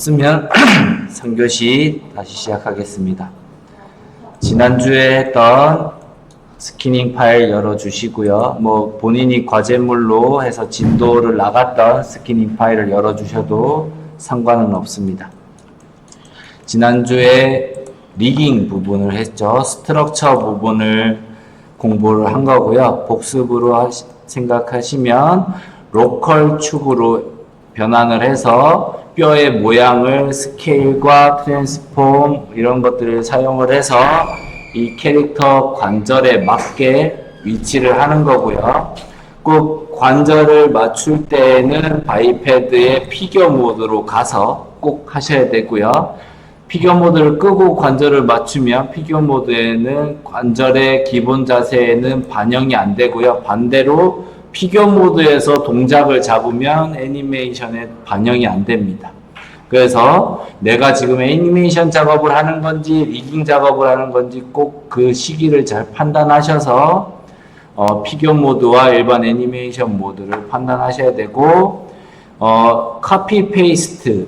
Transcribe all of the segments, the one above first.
쓰면 3교시 다시 시작하겠습니다. 지난주에 했던 스캐닝 파일 열어주시고요. 본인이 과제물로 해서 진도를 나갔던 스캐닝 파일을 열어주셔도 상관은 없습니다. 지난주에 리깅 부분을 했죠. 스트럭처 부분을 공부를 한 거고요. 복습으로 생각하시면 로컬 축으로 변환을 해서 뼈의 모양을 스케일과 트랜스폼 이런 것들을 사용을 해서 이 캐릭터 관절에 맞게 위치를 하는 거고요. 꼭 관절을 맞출 때에는 바이패드의 피겨 모드로 가서 꼭 하셔야 되고요. 피겨 모드를 끄고 관절을 맞추면 피겨 모드에는 관절의 기본 자세에는 반영이 안 되고요. 반대로 피겨 모드에서 동작을 잡으면 애니메이션에 반영이 안 됩니다. 그래서 내가 지금 애니메이션 작업을 하는 건지 리깅 작업을 하는 건지 꼭 그 시기를 잘 판단하셔서 피겨 모드와 일반 애니메이션 모드를 판단하셔야 되고 카피 페이스트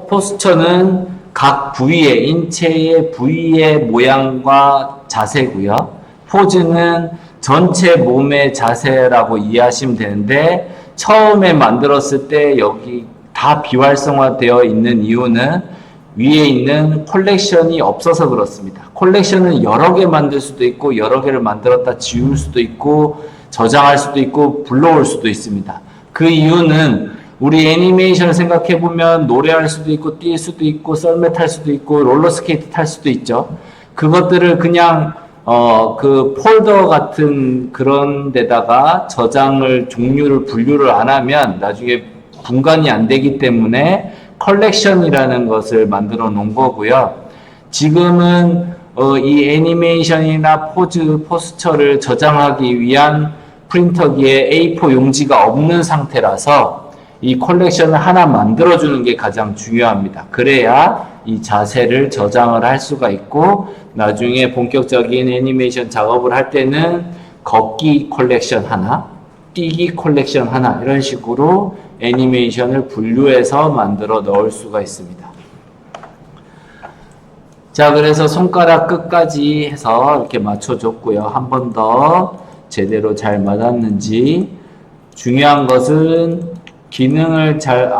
포스처는 각 부위의 인체의 부위의 모양과 자세고요. 포즈는 전체 몸의 자세라고 이해하시면 되는데 처음에 만들었을 때 여기 다 비활성화되어 있는 이유는 위에 있는 콜렉션이 없어서 그렇습니다. 콜렉션은 여러 개 만들 수도 있고 여러 개를 만들었다 지울 수도 있고 저장할 수도 있고 불러올 수도 있습니다. 그 이유는 우리 애니메이션을 생각해보면 노래할 수도 있고 뛸 수도 있고 썰매 탈 수도 있고 롤러스케이트 탈 수도 있죠. 그것들을 그냥 그 폴더 같은 그런 데다가 저장을 종류를 분류를 안 하면 나중에 분간이 안 되기 때문에 컬렉션이라는 것을 만들어 놓은 거고요. 지금은 이 애니메이션이나 포스처를 저장하기 위한 프린터기에 A4 용지가 없는 상태라서 이 컬렉션을 하나 만들어 주는 게 가장 중요합니다. 그래야 이 자세를 저장을 할 수가 있고 나중에 본격적인 애니메이션 작업을 할 때는 걷기 컬렉션 하나, 뛰기 컬렉션 하나 이런 식으로 애니메이션을 분류해서 만들어 넣을 수가 있습니다. 자, 그래서 손가락 끝까지 해서 이렇게 맞춰줬고요. 한 번 더 제대로 잘 맞았는지. 중요한 것은 기능을 잘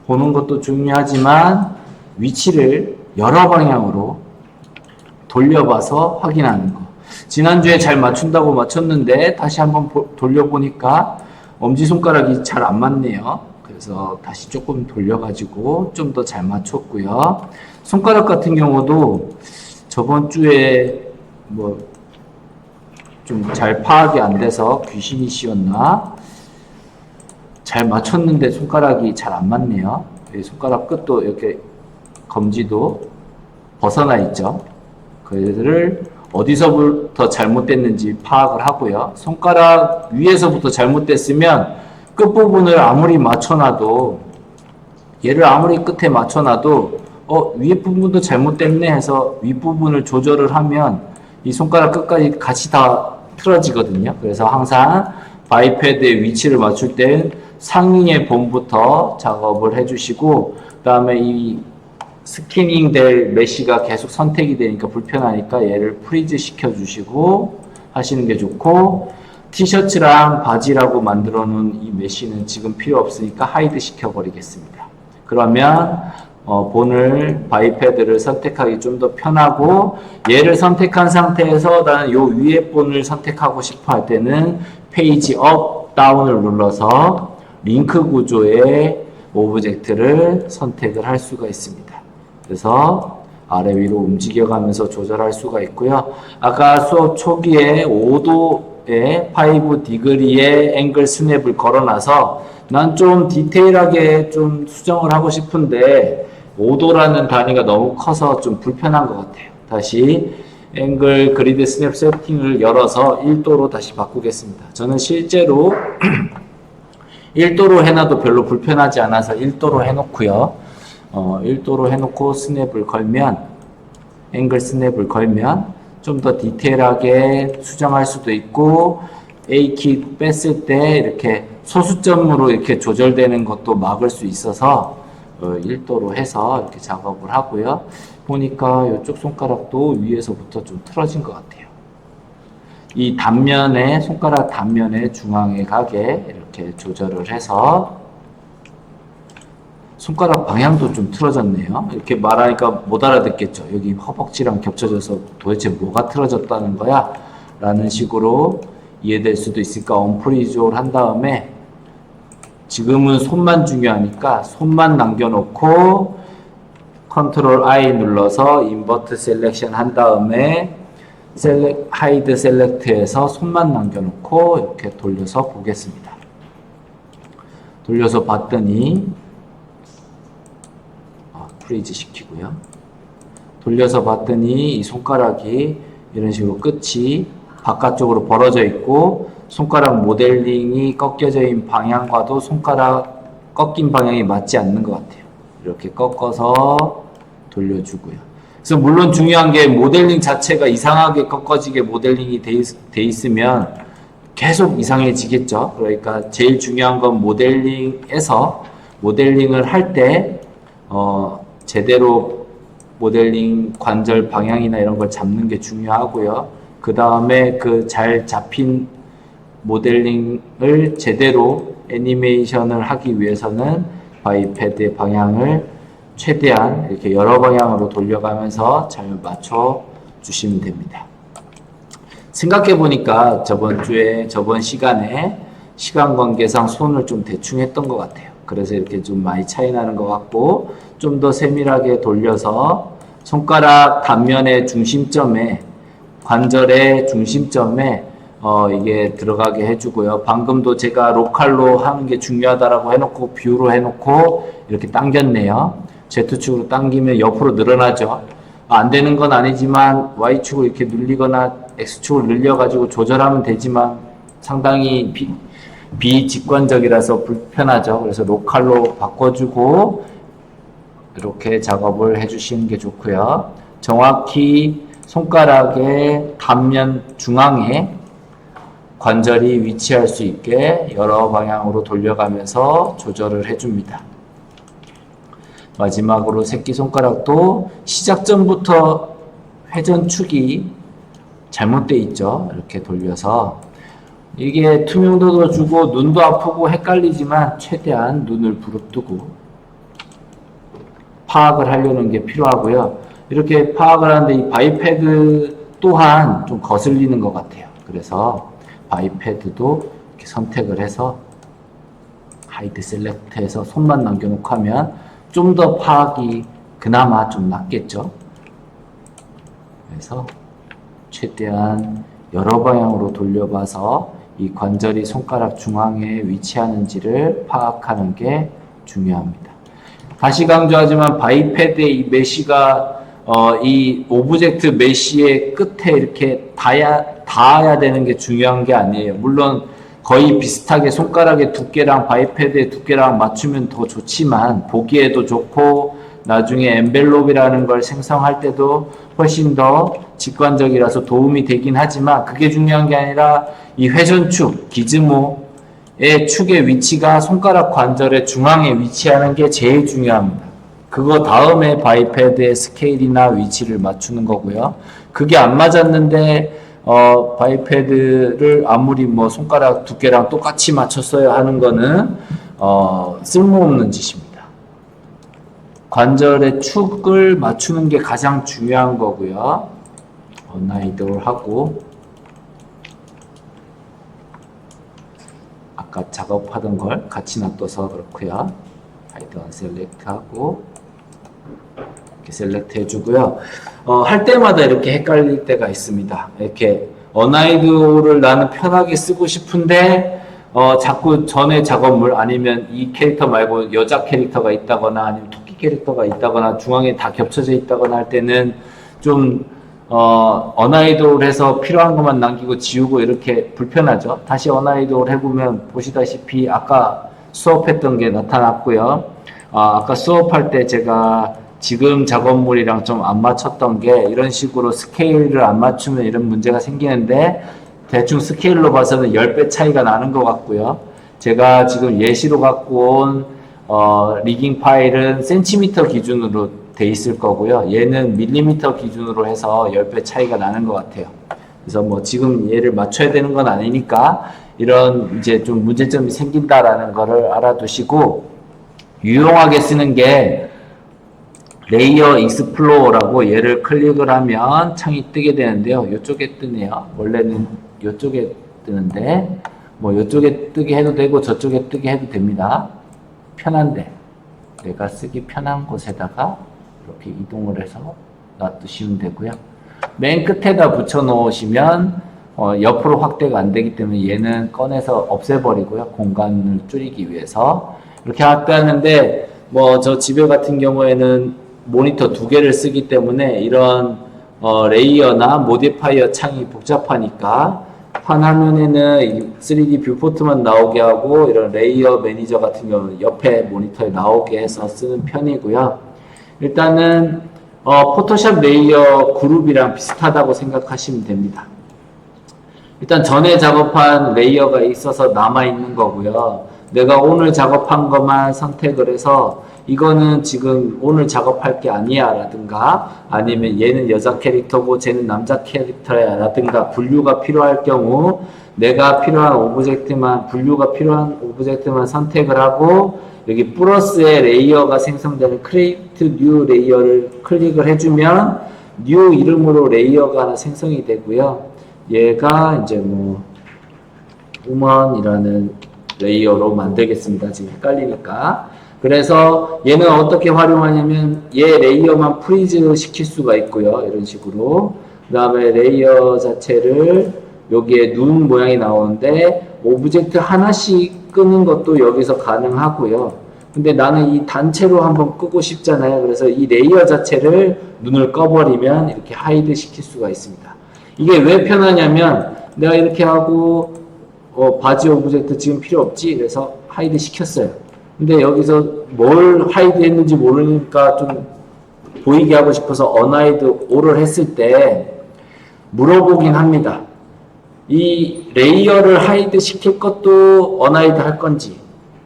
보는 것도 중요하지만 위치를 여러 방향으로 돌려봐서 확인하는 거. 지난주에 잘 맞춘다고 맞췄는데 다시 한번 돌려보니까 엄지손가락이 잘 안 맞네요. 그래서 다시 조금 돌려가지고 좀 더 잘 맞췄고요. 손가락 같은 경우도 저번 주에 좀 잘 파악이 안 돼서 귀신이 씌었나? 잘 맞췄는데 손가락이 잘 안 맞네요. 손가락 끝도 이렇게 검지도 벗어나 있죠. 그를 어디서부터 잘못됐는지 파악을 하고요. 손가락 위에서부터 잘못됐으면 끝부분을 아무리 맞춰놔도 얘를 아무리 끝에 맞춰놔도 위에 부분도 잘못됐네 해서 윗부분을 조절을 하면 이 손가락 끝까지 같이 다 틀어지거든요. 그래서 항상 바이패드의 위치를 맞출 땐 상위의 본부터 작업을 해주시고 그 다음에 이 스캐닝 될 메쉬가 계속 선택이 되니까 불편하니까 얘를 프리즈 시켜주시고 하시는 게 좋고 티셔츠랑 바지라고 만들어 놓은 이 메쉬는 지금 필요 없으니까 하이드 시켜버리겠습니다. 그러면 바이패드를 선택하기 좀 더 편하고 얘를 선택한 상태에서 나는 요 위에 본을 선택하고 싶어 할 때는 페이지 업, 다운을 눌러서 링크 구조의 오브젝트를 선택을 할 수가 있습니다. 그래서 아래 위로 움직여가면서 조절할 수가 있고요. 아까 수업 초기에 5도의 5디그리의 앵글 스냅을 걸어놔서 난 좀 디테일하게 좀 수정을 하고 싶은데 5도라는 단위가 너무 커서 좀 불편한 것 같아요. 다시 앵글 그리드 스냅 세팅을 열어서 1도로 다시 바꾸겠습니다. 저는 실제로 1도로 해놔도 별로 불편하지 않아서 1도로 해놓고요. 1도로 해놓고 스냅을 걸면 앵글 스냅을 걸면 좀 더 디테일하게 수정할 수도 있고 A키 뺐을 때 이렇게 소수점으로 이렇게 조절되는 것도 막을 수 있어서 1도로 해서 이렇게 작업을 하고요. 보니까 이쪽 손가락도 위에서부터 좀 틀어진 것 같아요. 이 단면에, 손가락 단면에 중앙에 가게 이렇게 조절을 해서 손가락 방향도 좀 틀어졌네요. 이렇게 말하니까 못 알아듣겠죠. 여기 허벅지랑 겹쳐져서 도대체 뭐가 틀어졌다는 거야? 라는 식으로 이해될 수도 있으니까 언프리즈를 한 다음에 지금은 손만 중요하니까 손만 남겨놓고 컨트롤 I 눌러서 인버트 셀렉션 한 다음에 하이드 셀렉트에서 손만 남겨놓고 이렇게 돌려서 보겠습니다. 돌려서 봤더니 프리즈 시키고요. 돌려서 봤더니 이 손가락이 이런 식으로 끝이 바깥쪽으로 벌어져 있고 손가락 모델링이 꺾여져 있는 방향과도 손가락 꺾인 방향이 맞지 않는 것 같아요. 이렇게 꺾어서 돌려주고요. 그래서 물론 중요한 게 모델링 자체가 이상하게 꺾어지게 모델링이 돼 있으면 계속 이상해지겠죠. 그러니까 제일 중요한 건 모델링에서 모델링을 할 때 제대로 모델링 관절 방향이나 이런 걸 잡는 게 중요하고요. 그 다음에 그 잘 잡힌 모델링을 제대로 애니메이션을 하기 위해서는 바이패드의 방향을 최대한 이렇게 여러 방향으로 돌려가면서 잘 맞춰 주시면 됩니다. 생각해 보니까 저번 시간에 시간 관계상 손을 좀 대충 했던 것 같아요. 그래서 이렇게 좀 많이 차이 나는 것 같고 좀 더 세밀하게 돌려서 손가락 단면의 중심점에 관절의 중심점에 이게 들어가게 해주고요. 방금도 제가 로컬로 하는 게 중요하다라고 해놓고 뷰로 해놓고 이렇게 당겼네요. Z축으로 당기면 옆으로 늘어나죠. 안 되는 건 아니지만 Y축을 이렇게 눌리거나 X축을 늘려가지고 조절하면 되지만 상당히 비직관적이라서 불편하죠. 그래서 로컬로 바꿔주고 이렇게 작업을 해주시는 게 좋고요. 정확히 손가락의 단면 중앙에 관절이 위치할 수 있게 여러 방향으로 돌려가면서 조절을 해줍니다. 마지막으로 새끼손가락도 시작점부터 회전축이 잘못되어 있죠. 이렇게 돌려서 이게 투명도도 주고 눈도 아프고 헷갈리지만 최대한 눈을 부릅뜨고 파악을 하려는 게 필요하고요. 이렇게 파악을 하는데 이 바이패드 또한 좀 거슬리는 것 같아요. 그래서 바이패드도 이렇게 선택을 해서 하이드 셀렉트해서 손만 남겨놓고 하면 좀 더 파악이 그나마 좀 낫겠죠. 그래서 최대한 여러 방향으로 돌려봐서 이 관절이 손가락 중앙에 위치하는지를 파악하는 게 중요합니다. 다시 강조하지만 바이패드의 이 메쉬가 이 오브젝트 메쉬의 끝에 이렇게 닿아야 되는 게 중요한 게 아니에요. 물론 거의 비슷하게 손가락의 두께랑 바이패드의 두께랑 맞추면 더 좋지만 보기에도 좋고 나중에 엔벨롭이라는 걸 생성할 때도 훨씬 더 직관적이라서 도움이 되긴 하지만 그게 중요한 게 아니라 이 회전축, 기즈모의 축의 위치가 손가락 관절의 중앙에 위치하는 게 제일 중요합니다. 그거 다음에 바이패드의 스케일이나 위치를 맞추는 거고요. 그게 안 맞았는데 바이패드를 아무리 뭐 손가락 두께랑 똑같이 맞췄어야 하는 거는 쓸모없는 짓입니다. 관절의 축을 맞추는 게 가장 중요한 거고요. 언하이드를 하고 아까 작업하던 걸 같이 놔둬서 그렇고요. 하이드 언셀렉트 하고 이렇게 셀렉트 해주고요. 할 때마다 이렇게 헷갈릴 때가 있습니다. 이렇게 언하이드를 나는 편하게 쓰고 싶은데 자꾸 전에 작업물 아니면 이 캐릭터 말고 여자 캐릭터가 있다거나 아니면 토끼 캐릭터가 있다거나 중앙에 다 겹쳐져 있다거나 할 때는 좀 언하이드를 해서 필요한 것만 남기고 지우고 이렇게 불편하죠. 다시 언하이드를 해보면 보시다시피 아까 수업했던 게 나타났고요. 아까 수업할 때 제가 지금 작업물이랑 좀 안 맞췄던 게 이런 식으로 스케일을 안 맞추면 이런 문제가 생기는데 대충 스케일로 봐서는 10배 차이가 나는 것 같고요. 제가 지금 예시로 갖고 온 리깅 파일은 센티미터 기준으로 돼 있을 거고요. 얘는 밀리미터 기준으로 해서 10배 차이가 나는 것 같아요. 그래서 뭐 지금 얘를 맞춰야 되는 건 아니니까 이런 이제 좀 문제점이 생긴다라는 거를 알아두시고, 유용하게 쓰는 게 레이어 익스플로어라고 얘를 클릭을 하면 창이 뜨게 되는데요. 이쪽에 뜨네요. 원래는 이쪽에 뜨는데 뭐 이쪽에 뜨게 해도 되고 저쪽에 뜨게 해도 됩니다. 편한데 내가 쓰기 편한 곳에다가 이렇게 이동을 해서 놔두시면 되고요. 맨 끝에다 붙여 놓으시면 옆으로 확대가 안 되기 때문에 얘는 꺼내서 없애버리고요. 공간을 줄이기 위해서 이렇게 확대하는데, 뭐 저 집에 같은 경우에는 모니터 2개를 쓰기 때문에 이런 레이어나 모디파이어 창이 복잡하니까 판 화면에는 3D 뷰포트만 나오게 하고 이런 레이어 매니저 같은 경우는 옆에 모니터에 나오게 해서 쓰는 편이고요. 일단은 포토샵 레이어 그룹이랑 비슷하다고 생각하시면 됩니다. 일단 전에 작업한 레이어가 있어서 남아있는 거고요. 내가 오늘 작업한 것만 선택을 해서 이거는 지금 오늘 작업할 게 아니야 라든가, 아니면 얘는 여자 캐릭터고 쟤는 남자 캐릭터야 라든가 분류가 필요할 경우 내가 필요한 오브젝트만, 분류가 필요한 오브젝트만 선택을 하고 여기 플러스의 레이어가 생성되는 크리에이트 뉴 레이어를 클릭을 해주면 뉴 이름으로 레이어가 하나 생성이 되고요. 얘가 이제 뭐 우먼이라는 레이어로 만들겠습니다. 지금 헷갈리니까. 그래서 얘는 어떻게 활용하냐면 얘 레이어만 프리즈 시킬 수가 있고요. 이런 식으로. 그 다음에 레이어 자체를 여기에 눈 모양이 나오는데 오브젝트 하나씩 끄는 것도 여기서 가능하고요. 근데 나는 이 단체로 한번 끄고 싶잖아요. 그래서 이 레이어 자체를 눈을 꺼버리면 이렇게 하이드 시킬 수가 있습니다. 이게 왜 편하냐면 내가 이렇게 하고 바지 오브젝트 지금 필요 없지? 그래서 하이드 시켰어요. 근데 여기서 뭘 하이드 했는지 모르니까 좀 보이게 하고 싶어서 언하이드 all을 했을 때 물어보긴 합니다. 이 레이어를 하이드 시킬 것도 언하이드 할 건지,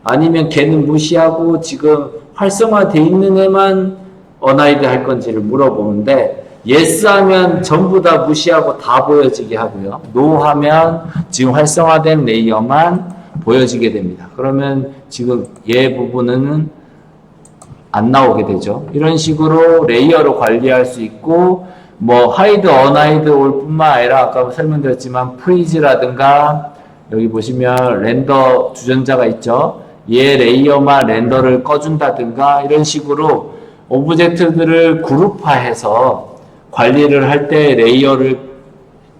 아니면 걔는 무시하고 지금 활성화되어 있는 애만 언하이드 할 건지를 물어보는데, yes 하면 전부 다 무시하고 다 보여지게 하고요. no 하면 지금 활성화된 레이어만 보여지게 됩니다. 그러면 지금 얘 부분은 안 나오게 되죠. 이런 식으로 레이어로 관리할 수 있고, 뭐 하이드, 언하이드 올 뿐만 아니라 아까 설명드렸지만 프리즈라든가 여기 보시면 렌더 주전자가 있죠. 얘 레이어만 렌더를 꺼준다든가 이런 식으로 오브젝트들을 그룹화해서 관리를 할 때 레이어를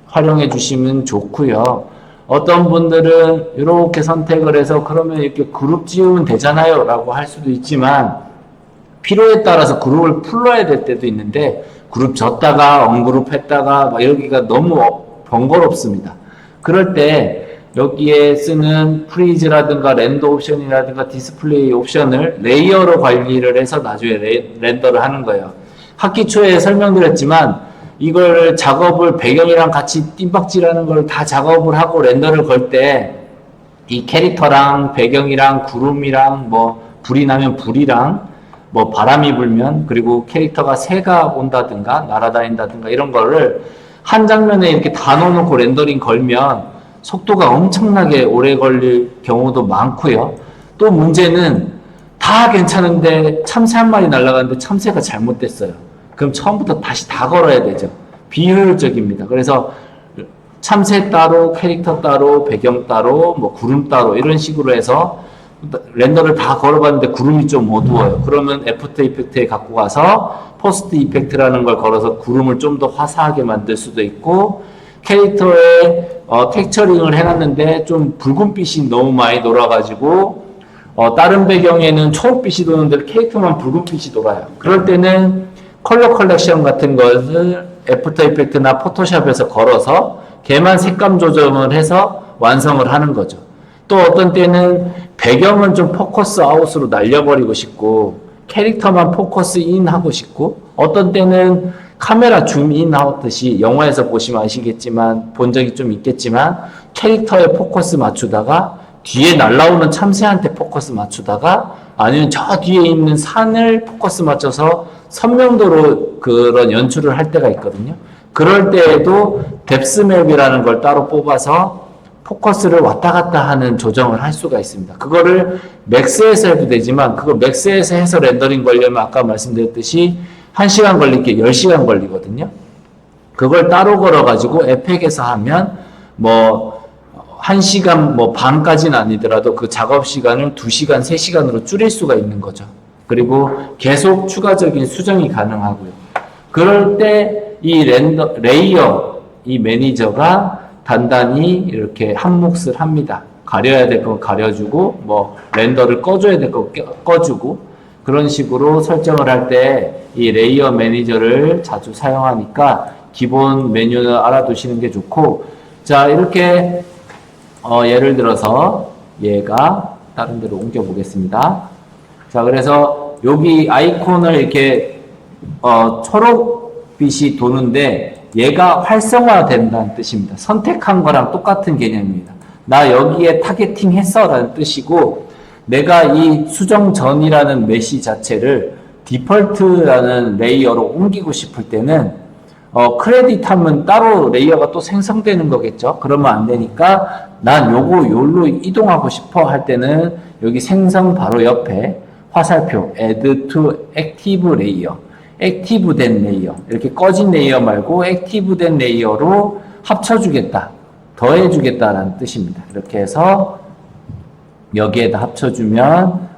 활용해 주시면 좋고요. 어떤 분들은 이렇게 선택을 해서 그러면 이렇게 그룹 지우면 되잖아요 라고 할 수도 있지만, 필요에 따라서 그룹을 풀어야 될 때도 있는데 그룹 졌다가 언그룹 했다가 막 여기가 너무 번거롭습니다. 그럴 때 여기에 쓰는 프리즈라든가 렌더 옵션이라든가 디스플레이 옵션을 레이어로 관리를 해서 나중에 렌더를 하는 거예요. 학기 초에 설명드렸지만 이걸 작업을 배경이랑 같이 뜀박질하는 걸 다 작업을 하고 렌더를 걸 때 이 캐릭터랑 배경이랑 구름이랑 뭐 불이 나면 불이랑 뭐 바람이 불면, 그리고 캐릭터가 새가 온다든가 날아다닌다든가 이런 거를 한 장면에 이렇게 다 넣어놓고 렌더링 걸면 속도가 엄청나게 오래 걸릴 경우도 많고요. 또 문제는 다 괜찮은데 참새 한 마리 날아가는데 참새가 잘못됐어요. 그럼 처음부터 다시 다 걸어야 되죠. 비효율적입니다. 그래서 참새 따로, 캐릭터 따로, 배경 따로, 뭐 구름 따로 이런 식으로 해서 렌더를 다 걸어봤는데 구름이 좀 어두워요. 그러면 애프터 이펙트에 갖고 가서 포스트 이펙트라는 걸 걸어서 구름을 좀 더 화사하게 만들 수도 있고, 캐릭터에 텍처링을 해놨는데 좀 붉은빛이 너무 많이 돌아가지고 다른 배경에는 초록빛이 도는데 캐릭터만 붉은빛이 돌아요. 그럴 때는 컬러 컬렉션 같은 것을 애프터 이펙트나 포토샵에서 걸어서 걔만 색감 조정을 해서 완성을 하는 거죠. 또 어떤 때는 배경은 좀 포커스 아웃으로 날려버리고 싶고 캐릭터만 포커스 인 하고 싶고, 어떤 때는 카메라 줌 인 하듯이 영화에서 보시면 아시겠지만 본 적이 좀 있겠지만 캐릭터에 포커스 맞추다가 뒤에 날아오는 참새한테 포커스 맞추다가 아니면 저 뒤에 있는 산을 포커스 맞춰서 선명도로 그런 연출을 할 때가 있거든요. 그럴 때에도 뎁스맵이라는 걸 따로 뽑아서 포커스를 왔다 갔다 하는 조정을 할 수가 있습니다. 그거를 맥스에서 해도 되지만 그걸 맥스에서 해서 렌더링 걸려면 아까 말씀드렸듯이 1시간 걸릴게 10시간 걸리거든요. 그걸 따로 걸어가지고 에펙에서 하면 뭐 1시간 뭐 반까지는 아니더라도 그 작업 시간을 2시간, 3시간으로 줄일 수가 있는 거죠. 그리고 계속 추가적인 수정이 가능하고요. 그럴 때 이 레이어, 이 매니저가 단단히 이렇게 한 몫을 합니다. 가려야 될 거 가려주고, 뭐 렌더를 꺼줘야 될 거 꺼주고, 그런 식으로 설정을 할 때 이 레이어 매니저를 자주 사용하니까 기본 메뉴를 알아두시는 게 좋고, 자, 이렇게 예를 들어서 얘가 다른 데로 옮겨 보겠습니다. 자, 그래서 여기 아이콘을 이렇게 초록빛이 도는데 얘가 활성화된다는 뜻입니다. 선택한 거랑 똑같은 개념입니다. 나 여기에 타겟팅 했어 라는 뜻이고, 내가 이 수정 전이라는 메시 자체를 디폴트라는 레이어로 옮기고 싶을 때는 크레딧 하면 따로 레이어가 또 생성되는 거겠죠. 그러면 안 되니까 난 요거 요로 이동하고 싶어 할 때는 여기 생성 바로 옆에 화살표 Add to Active Layer, 액티브된 레이어, 이렇게 꺼진 레이어 말고 액티브된 레이어로 합쳐주겠다, 더해주겠다라는 뜻입니다. 이렇게 해서 여기에다 합쳐주면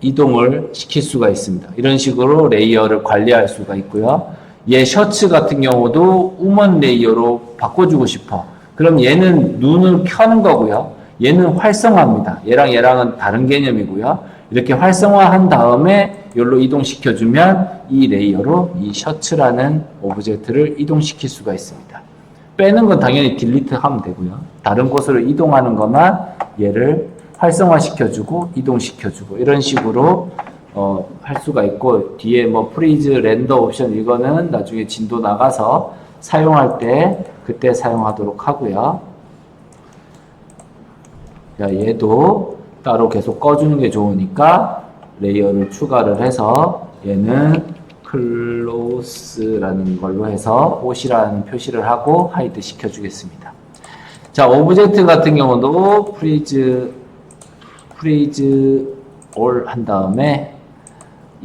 이동을 시킬 수가 있습니다. 이런 식으로 레이어를 관리할 수가 있고요. 얘 셔츠 같은 경우도 우먼 레이어로 바꿔주고 싶어. 그럼 얘는 눈을 켜는 거고요. 얘는 활성화입니다. 얘랑은 다른 개념이고요. 이렇게 활성화한 다음에 여기로 이동시켜주면 이 레이어로 이 셔츠라는 오브젝트를 이동시킬 수가 있습니다. 빼는 건 당연히 딜리트 하면 되고요. 다른 곳으로 이동하는 것만 얘를 활성화시켜주고 이동시켜주고 이런 식으로 할 수가 있고, 뒤에 뭐 프리즈 렌더 옵션 이거는 나중에 진도 나가서 사용할 때 그때 사용하도록 하고요. 자, 얘도 따로 계속 꺼주는 게 좋으니까 레이어를 추가를 해서 얘는 클로스라는 걸로 해서 옷이라는 표시를 하고 하이드 시켜주겠습니다. 자, 오브젝트 같은 경우도 프리즈 올 한 다음에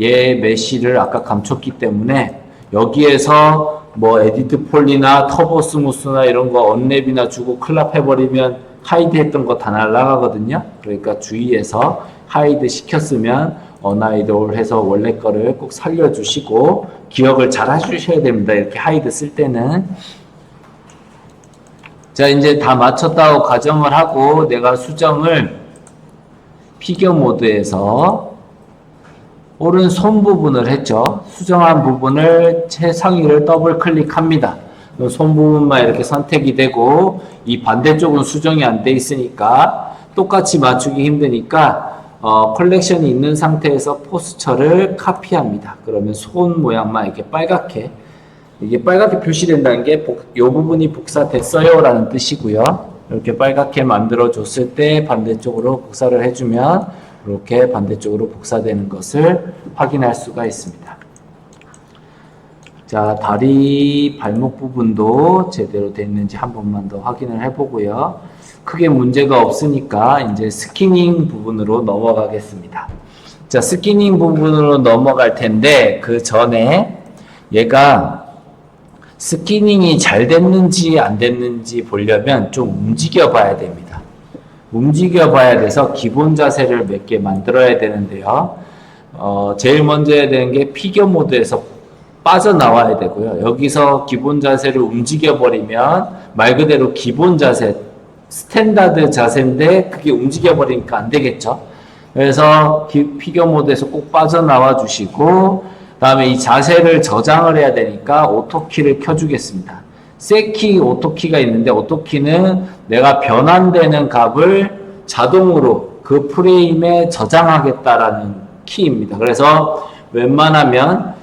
얘 메시를 아까 감췄기 때문에 여기에서 뭐 에디트 폴리나 터보 스무스나 이런 거 언랩이나 주고 클럽 해버리면 하이드 했던 거 다 날라가거든요. 그러니까 주의해서 하이드 시켰으면 언하이드 올 해서 원래 거를 꼭 살려주시고 기억을 잘 해주셔야 됩니다. 이렇게 하이드 쓸 때는. 자, 이제 다 맞췄다고 가정을 하고 내가 수정을 피겨 모드에서 오른손 부분을 했죠. 수정한 부분을 최상위를 더블 클릭합니다. 손 부분만 이렇게 선택이 되고 이 반대쪽은 수정이 안 돼 있으니까 똑같이 맞추기 힘드니까 컬렉션이 있는 상태에서 포스처를 카피합니다. 그러면 손 모양만 이렇게 빨갛게, 이게 빨갛게 표시된다는 게 이 부분이 복사됐어요 라는 뜻이고요. 이렇게 빨갛게 만들어 줬을 때 반대쪽으로 복사를 해주면 이렇게 반대쪽으로 복사되는 것을 확인할 수가 있습니다. 자, 다리 발목 부분도 제대로 됐는지 한 번만 더 확인을 해보고요. 크게 문제가 없으니까 이제 스키닝 부분으로 넘어가겠습니다. 자, 스키닝 부분으로 넘어갈 텐데 그 전에 얘가 스키닝이 잘 됐는지 안 됐는지 보려면 좀 움직여 봐야 됩니다. 움직여 봐야 돼서 기본 자세를 몇 개 만들어야 되는데요. 제일 먼저 해야 되는 게 피겨 모드에서 빠져나와야 되고요. 여기서 기본 자세를 움직여 버리면 말 그대로 기본 자세, 스탠다드 자세인데 그게 움직여 버리니까 안 되겠죠. 그래서 피겨 모드에서 꼭 빠져나와 주시고, 다음에 이 자세를 저장을 해야 되니까 오토키를 켜주겠습니다. 셋키 오토키가 있는데 오토키는 내가 변환되는 값을 자동으로 그 프레임에 저장하겠다라는 키입니다. 그래서 웬만하면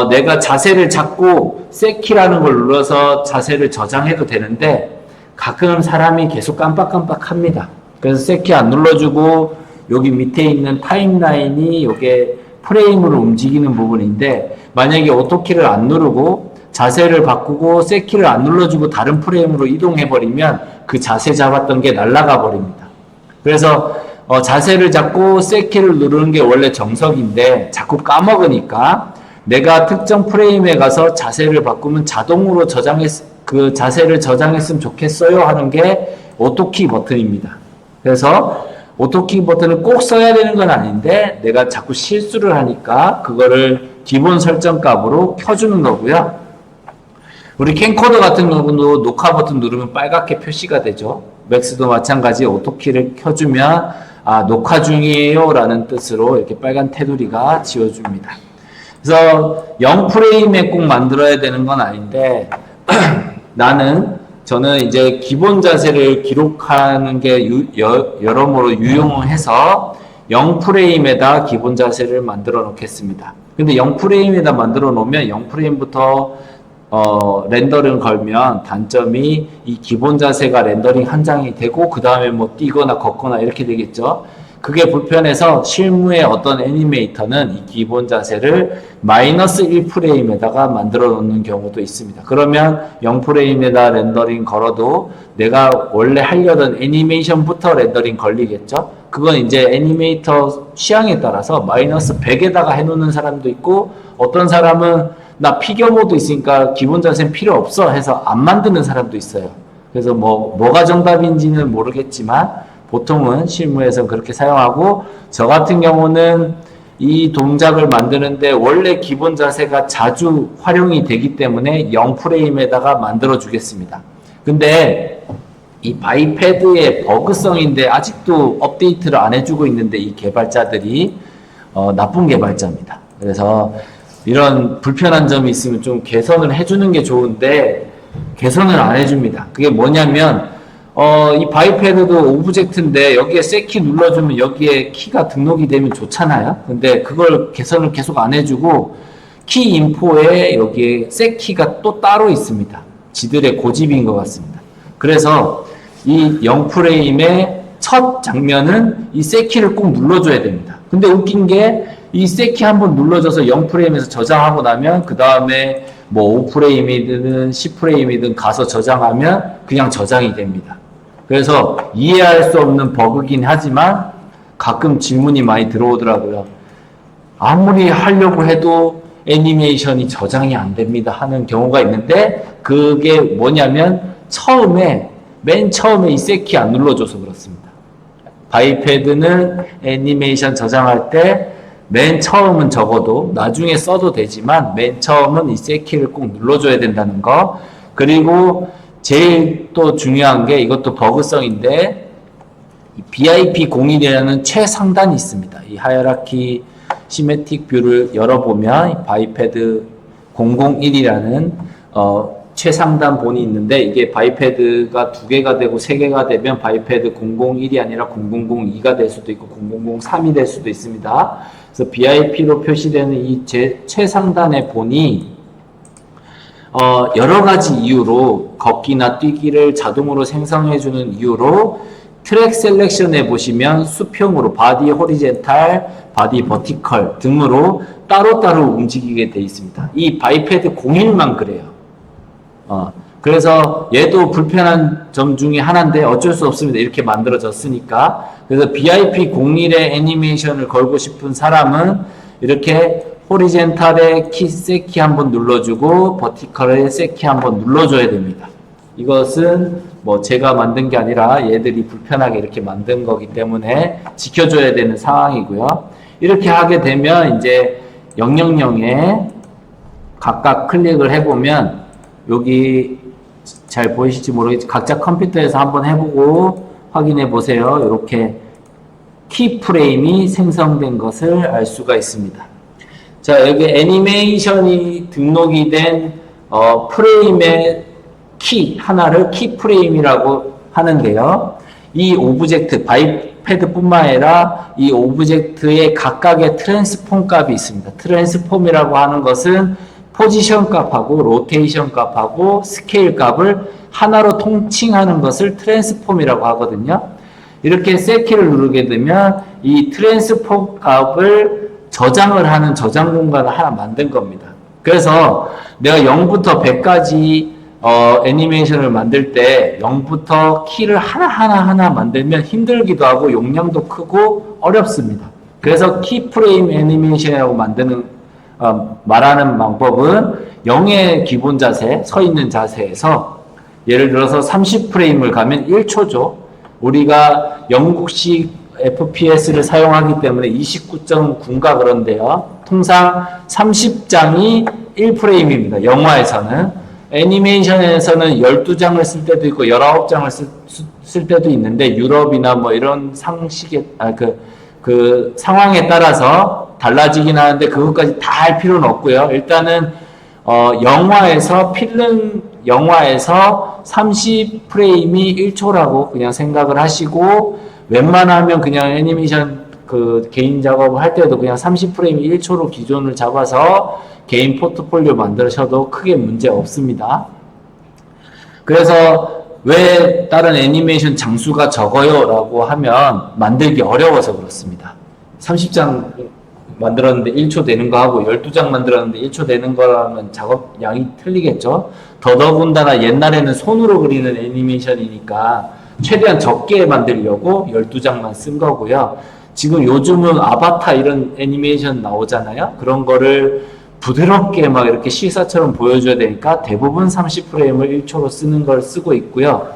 내가 자세를 잡고 셋키라는 걸 눌러서 자세를 저장해도 되는데 가끔 사람이 계속 깜빡깜빡합니다. 그래서 셋키 안 눌러주고 여기 밑에 있는 타임라인이 요게 프레임으로 움직이는 부분인데, 만약에 오토키를 안 누르고 자세를 바꾸고 셋키를 안 눌러주고 다른 프레임으로 이동해버리면 그 자세 잡았던 게 날아가 버립니다. 그래서 자세를 잡고 셋키를 누르는 게 원래 정석인데 자꾸 까먹으니까 내가 특정 프레임에 가서 자세를 바꾸면 자동으로 그 자세를 저장했으면 좋겠어요 하는 게 오토키 버튼입니다. 그래서 오토키 버튼을 꼭 써야 되는 건 아닌데 내가 자꾸 실수를 하니까 그거를 기본 설정 값으로 켜주는 거고요. 우리 캠코더 같은 경우도 녹화 버튼 누르면 빨갛게 표시가 되죠. 맥스도 마찬가지 오토키를 켜주면 녹화 중이에요 라는 뜻으로 이렇게 빨간 테두리가 지워줍니다. 그래서 0프레임에 꼭 만들어야 되는 건 아닌데 저는 이제 기본 자세를 기록하는 게 여러모로 유용해서 0프레임에다 기본 자세를 만들어 놓겠습니다. 근데 0프레임에다 만들어 놓으면 0프레임부터 렌더링 걸면 단점이 이 기본 자세가 렌더링 한 장이 되고 그 다음에 뭐 뛰거나 걷거나 이렇게 되겠죠. 그게 불편해서 실무의 어떤 애니메이터는 이 기본 자세를 마이너스 1프레임에다가 만들어 놓는 경우도 있습니다. 그러면 0프레임에다 렌더링 걸어도 내가 원래 하려던 애니메이션부터 렌더링 걸리겠죠. 그건 이제 애니메이터 취향에 따라서 마이너스 100에다가 해놓는 사람도 있고, 어떤 사람은 나 피겨 모드 있으니까 기본 자세는 필요 없어 해서 안 만드는 사람도 있어요. 그래서 뭐가 정답인지는 모르겠지만 보통은 실무에서 그렇게 사용하고, 저 같은 경우는 이 동작을 만드는데 원래 기본 자세가 자주 활용이 되기 때문에 0프레임에다가 만들어 주겠습니다. 근데 이 바이패드의 버그성인데 아직도 업데이트를 안 해주고 있는데 이 개발자들이 나쁜 개발자입니다. 그래서 이런 불편한 점이 있으면 좀 개선을 해주는 게 좋은데 개선을 안 해줍니다. 그게 뭐냐면 이 바이패드도 오브젝트인데 여기에 셋키 눌러주면 여기에 키가 등록이 되면 좋잖아요. 근데 그걸 개선을 계속 안 해주고 키 인포에 여기에 셋키가 또 따로 있습니다. 지들의 고집인 것 같습니다. 그래서 이 0프레임의 첫 장면은 이 셋키를 꼭 눌러줘야 됩니다. 근데 웃긴 게 이 셋키 한번 눌러줘서 0프레임에서 저장하고 나면 그 다음에 뭐 5프레임이든 10프레임이든 가서 저장하면 그냥 저장이 됩니다. 그래서 이해할 수 없는 버그긴 하지만 가끔 질문이 많이 들어오더라고요. 아무리 하려고 해도 애니메이션이 저장이 안 됩니다 하는 경우가 있는데, 그게 뭐냐면 맨 처음에 이 셋키 안 눌러줘서 그렇습니다. 바이패드는 애니메이션 저장할 때 맨 처음은 적어도 나중에 써도 되지만 맨 처음은 이 셋키를 꼭 눌러줘야 된다는 거. 그리고 제일 또 중요한 게, 이것도 버그성인데, BIP01이라는 최상단이 있습니다. 이 하이어라키 시메틱 뷰를 열어보면 바이패드 001이라는 최상단 본이 있는데, 이게 바이패드가 2개가 되고 3개가 되면 바이패드 001이 아니라 0002가 될 수도 있고 0003이 될 수도 있습니다. 그래서 BIP로 표시되는 이 최상단의 본이 여러 가지 이유로, 걷기나 뛰기를 자동으로 생성해주는 이유로 트랙 셀렉션에 보시면 수평으로 바디 호리젠탈, 바디 버티컬 등으로 따로따로 움직이게 되어 있습니다. 이 바이패드 01만 그래요. 그래서 얘도 불편한 점 중에 하나인데 어쩔 수 없습니다. 이렇게 만들어졌으니까. 그래서 BIP01의 애니메이션을 걸고 싶은 사람은 이렇게 호리젠탈에 셋키 한번 눌러주고 버티컬에 셋키 한번 눌러줘야 됩니다. 이것은 뭐 제가 만든 게 아니라 얘들이 불편하게 이렇게 만든 거기 때문에 지켜줘야 되는 상황이고요. 이렇게 하게 되면 이제 000에 각각 클릭을 해보면, 여기 잘 보이실지 모르겠지만 각자 컴퓨터에서 한번 해보고 확인해 보세요. 이렇게 키 프레임이 생성된 것을 알 수가 있습니다. 자, 여기 애니메이션이 등록이 된 프레임의 키 하나를 키 프레임이라고 하는데요. 이 오브젝트, 바이패드뿐만 아니라 이 오브젝트의 각각의 트랜스폼 값이 있습니다. 트랜스폼이라고 하는 것은 포지션 값하고 로테이션 값하고 스케일 값을 하나로 통칭하는 것을 트랜스폼이라고 하거든요. 이렇게 셋키를 누르게 되면 이 트랜스폼 값을 저장을 하는 저장 공간을 하나 만든 겁니다. 그래서 내가 0부터 100까지 애니메이션을 만들 때 0부터 키를 하나 만들면 힘들기도 하고 용량도 크고 어렵습니다. 그래서 키 프레임 애니메이션이라고 말하는 방법은 0의 기본 자세, 서 있는 자세에서 예를 들어서 30프레임을 가면 1초죠. 우리가 영국식 FPS를 사용하기 때문에 29.9인가 그런데요. 통상 30장이 1프레임입니다. 영화에서는. 애니메이션에서는 12장을 쓸 때도 있고 19장을 쓸 때도 있는데 유럽이나 뭐 이런 그 상황에 따라서 달라지긴 하는데 그것까지 다 할 필요는 없고요. 일단은 영화에서 30프레임이 1초라고 그냥 생각을 하시고 웬만하면 그냥 애니메이션 그 개인 작업을 할 때도 그냥 30프레임이 1초로 기준을 잡아서 개인 포트폴리오 만드셔도 크게 문제 없습니다. 그래서 왜 다른 애니메이션 장수가 적어요? 라고 하면 만들기 어려워서 그렇습니다. 30장 만들었는데 1초 되는 거하고 12장 만들었는데 1초 되는 거라면 작업 양이 틀리겠죠. 더더군다나 옛날에는 손으로 그리는 애니메이션이니까 최대한 적게 만들려고 12장만 쓴 거고요. 지금 요즘은 아바타 이런 애니메이션 나오잖아요. 그런 거를 부드럽게 막 이렇게 실사처럼 보여줘야 되니까 대부분 30프레임을 1초로 쓰는 걸 쓰고 있고요.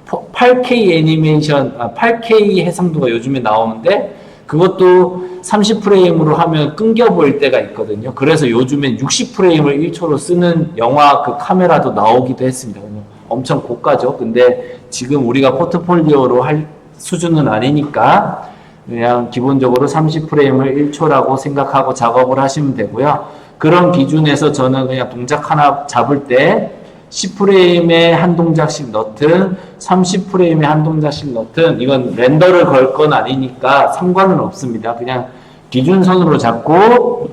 8K 애니메이션, 8K 해상도가 요즘에 나오는데 그것도 30프레임으로 하면 끊겨 보일 때가 있거든요. 그래서 요즘엔 60프레임을 1초로 쓰는 영화 그 카메라도 나오기도 했습니다. 엄청 고가죠. 근데 지금 우리가 포트폴리오로 할 수준은 아니니까 그냥 기본적으로 30프레임을 1초라고 생각하고 작업을 하시면 되고요. 그런 기준에서 저는 그냥 동작 하나 잡을 때 10프레임에 한 동작씩 넣든 30프레임에 한 동작씩 넣든 이건 렌더를 걸 건 아니니까 상관은 없습니다. 그냥 기준선으로 잡고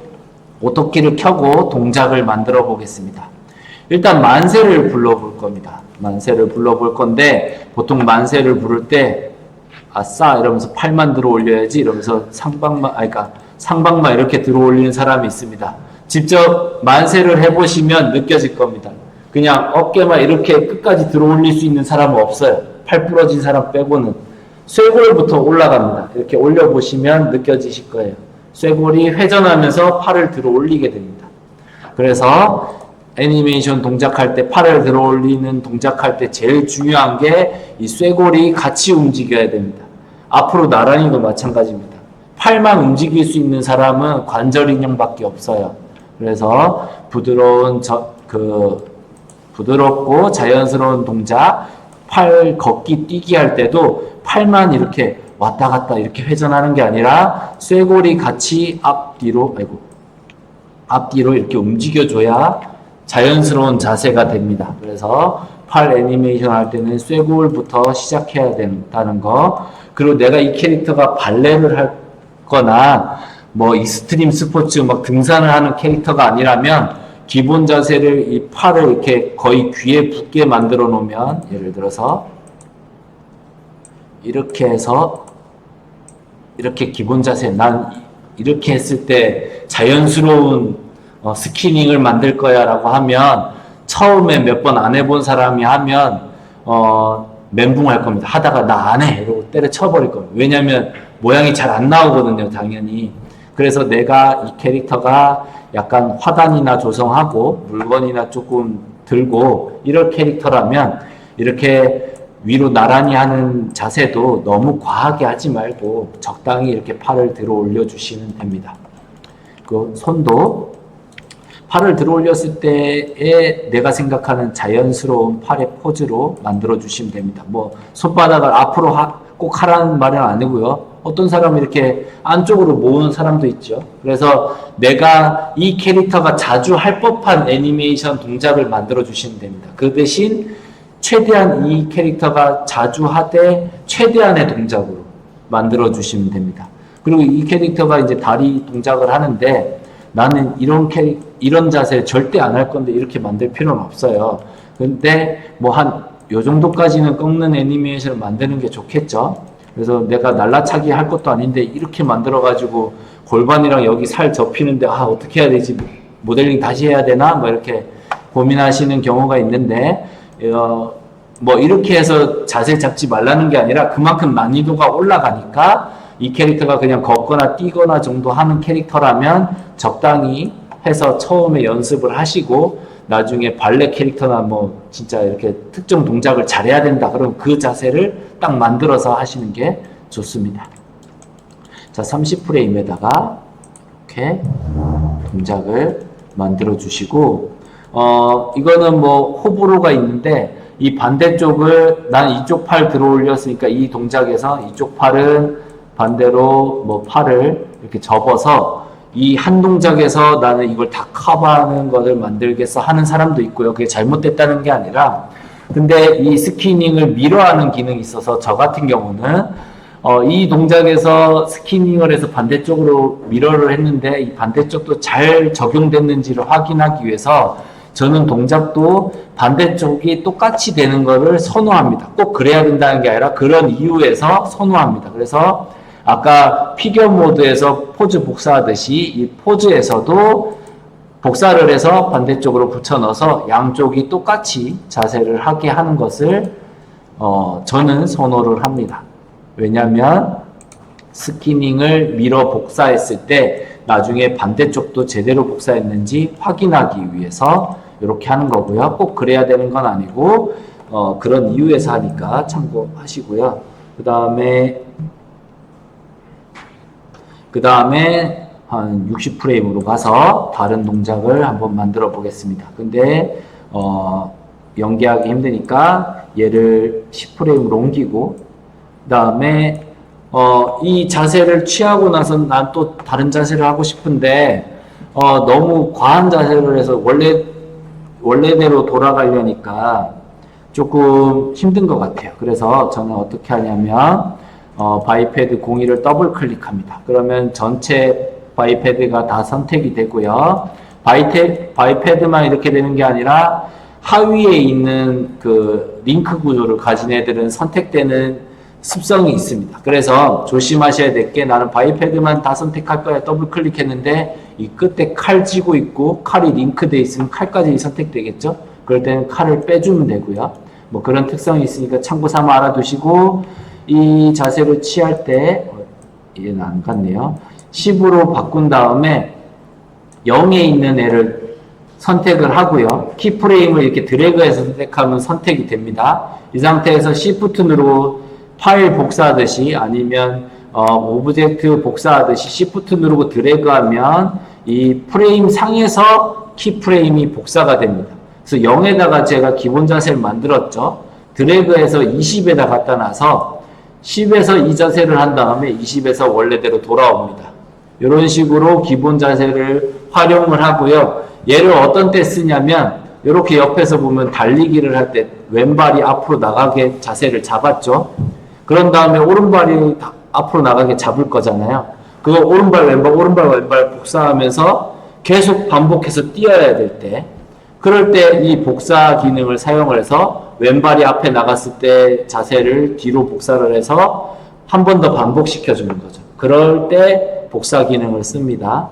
오토키를 켜고 동작을 만들어 보겠습니다. 일단 만세를 불러볼 겁니다. 만세를 불러볼 건데 보통 만세를 부를 때 아싸 이러면서 팔만 들어 올려야지 이러면서 상방만 이렇게 들어 올리는 사람이 있습니다. 직접 만세를 해보시면 느껴질 겁니다. 그냥 어깨만 이렇게 끝까지 들어 올릴 수 있는 사람은 없어요. 팔 부러진 사람 빼고는. 쇄골부터 올라갑니다. 이렇게 올려보시면 느껴지실 거예요. 쇄골이 회전하면서 팔을 들어 올리게 됩니다. 그래서 애니메이션 동작할 때 팔을 들어 올리는 동작할 때 제일 중요한 게 이 쇄골이 같이 움직여야 됩니다. 앞으로 나란히도 마찬가지입니다. 팔만 움직일 수 있는 사람은 관절 인형밖에 없어요. 그래서 부드럽고 자연스러운 동작, 팔 걷기 뛰기 할 때도 팔만 이렇게 왔다 갔다 이렇게 회전하는 게 아니라 쇄골이 같이 앞뒤로 이렇게 움직여줘야 자연스러운 자세가 됩니다. 그래서 팔 애니메이션 할 때는 쇄골부터 시작해야 된다는 거. 그리고 내가 이 캐릭터가 발레를 할 거나 뭐 익스트림 스포츠 막 등산을 하는 캐릭터가 아니라면 기본 자세를 이 팔을 이렇게 거의 귀에 붙게 만들어 놓으면 예를 들어서 이렇게 해서 이렇게 기본 자세 난 이렇게 했을 때 자연스러운 스키닝을 만들 거야 라고 하면 처음에 몇 번 안 해본 사람이 하면 멘붕할 겁니다. 하다가 나 안 해 이러고 때려쳐버릴 겁니다. 왜냐하면 모양이 잘 안 나오거든요. 당연히. 그래서 내가 이 캐릭터가 약간 화단이나 조성하고 물건이나 조금 들고 이럴 캐릭터라면 이렇게 위로 나란히 하는 자세도 너무 과하게 하지 말고 적당히 이렇게 팔을 들어 올려주시면 됩니다. 그 손도 팔을 들어 올렸을 때에 내가 생각하는 자연스러운 팔의 포즈로 만들어 주시면 됩니다. 뭐 손바닥을 앞으로 꼭 하라는 말은 아니고요. 어떤 사람은 이렇게 안쪽으로 모으는 사람도 있죠. 그래서 내가 이 캐릭터가 자주 할 법한 애니메이션 동작을 만들어 주시면 됩니다. 그 대신 최대한 이 캐릭터가 자주 하되 최대한의 동작으로 만들어 주시면 됩니다. 그리고 이 캐릭터가 이제 다리 동작을 하는데 나는 이런 자세 절대 안 할 건데 이렇게 만들 필요는 없어요. 근데 뭐 요 정도까지는 꺾는 애니메이션을 만드는 게 좋겠죠. 그래서 내가 날라차기 할 것도 아닌데 이렇게 만들어가지고 골반이랑 여기 살 접히는데 어떻게 해야 되지? 모델링 다시 해야 되나? 뭐 이렇게 고민하시는 경우가 있는데 뭐 이렇게 해서 자세 잡지 말라는 게 아니라 그만큼 난이도가 올라가니까 이 캐릭터가 그냥 걷거나 뛰거나 정도 하는 캐릭터라면 적당히 해서 처음에 연습을 하시고 나중에 발레 캐릭터나 뭐 진짜 이렇게 특정 동작을 잘해야 된다. 그럼 그 자세를 딱 만들어서 하시는 게 좋습니다. 자, 30프레임에다가 이렇게 동작을 만들어 주시고 이거는 뭐 호불호가 있는데 이 반대쪽을 난 이쪽 팔 들어 올렸으니까 이 동작에서 이쪽 팔은 반대로 뭐 팔을 이렇게 접어서 이 한 동작에서 나는 이걸 다 커버하는 것을 만들겠어 하는 사람도 있고요. 그게 잘못됐다는 게 아니라 근데 이 스키닝을 미러하는 기능이 있어서 저 같은 경우는 이 동작에서 스키닝을 해서 반대쪽으로 미러를 했는데 이 반대쪽도 잘 적용됐는지를 확인하기 위해서 저는 동작도 반대쪽이 똑같이 되는 것을 선호합니다. 꼭 그래야 된다는 게 아니라 그런 이유에서 선호합니다. 그래서 아까 피겨 모드에서 포즈 복사하듯이 이 포즈에서도 복사를 해서 반대쪽으로 붙여 넣어서 양쪽이 똑같이 자세를 하게 하는 것을 저는 선호를 합니다. 왜냐하면 스키닝을 밀어 복사했을 때 나중에 반대쪽도 제대로 복사했는지 확인하기 위해서 이렇게 하는 거고요. 꼭 그래야 되는 건 아니고 그런 이유에서 하니까 참고하시고요. 그 다음에 한 60프레임으로 가서 다른 동작을 한번 만들어 보겠습니다. 근데 연기하기 힘드니까 얘를 10프레임으로 옮기고 그 다음에 이 자세를 취하고 나서 난 또 다른 자세를 하고 싶은데 너무 과한 자세를 해서 원래대로 돌아가려니까 조금 힘든 것 같아요. 그래서 저는 어떻게 하냐면 바이패드 공이를 더블 클릭합니다. 그러면 전체 바이패드가 다 선택이 되고요. 바이패드만 이렇게 되는 게 아니라 하위에 있는 그 링크 구조를 가진 애들은 선택되는 습성이 있습니다. 그래서 조심하셔야 될 게 나는 바이패드만 다 선택할 거야 더블 클릭했는데 이 끝에 칼 쥐고 있고 칼이 링크되어 있으면 칼까지 선택되겠죠. 그럴 때는 칼을 빼주면 되고요. 뭐 그런 특성이 있으니까 참고 삼아 알아두시고 이 자세를 취할 때 얘는 안 갔네요. 10으로 바꾼 다음에 0에 있는 애를 선택을 하고요. 키프레임을 이렇게 드래그해서 선택하면 선택이 됩니다. 이 상태에서 Shift 누르고 파일 복사하듯이 아니면 오브젝트 복사하듯이 Shift 누르고 드래그하면 이 프레임 상에서 키프레임이 복사가 됩니다. 그래서 0에다가 제가 기본 자세를 만들었죠. 드래그해서 20에다 갖다 놔서 10에서 이 자세를 한 다음에 20에서 원래대로 돌아옵니다. 이런 식으로 기본 자세를 활용을 하고요. 얘를 어떤 때 쓰냐면 이렇게 옆에서 보면 달리기를 할 때 왼발이 앞으로 나가게 자세를 잡았죠. 그런 다음에 오른발이 앞으로 나가게 잡을 거잖아요. 그거 오른발 왼발 복사하면서 계속 반복해서 뛰어야 될 때 그럴 때 이 복사 기능을 사용을 해서 왼발이 앞에 나갔을 때 자세를 뒤로 복사를 해서 한 번 더 반복시켜 주는 거죠. 그럴 때 복사 기능을 씁니다.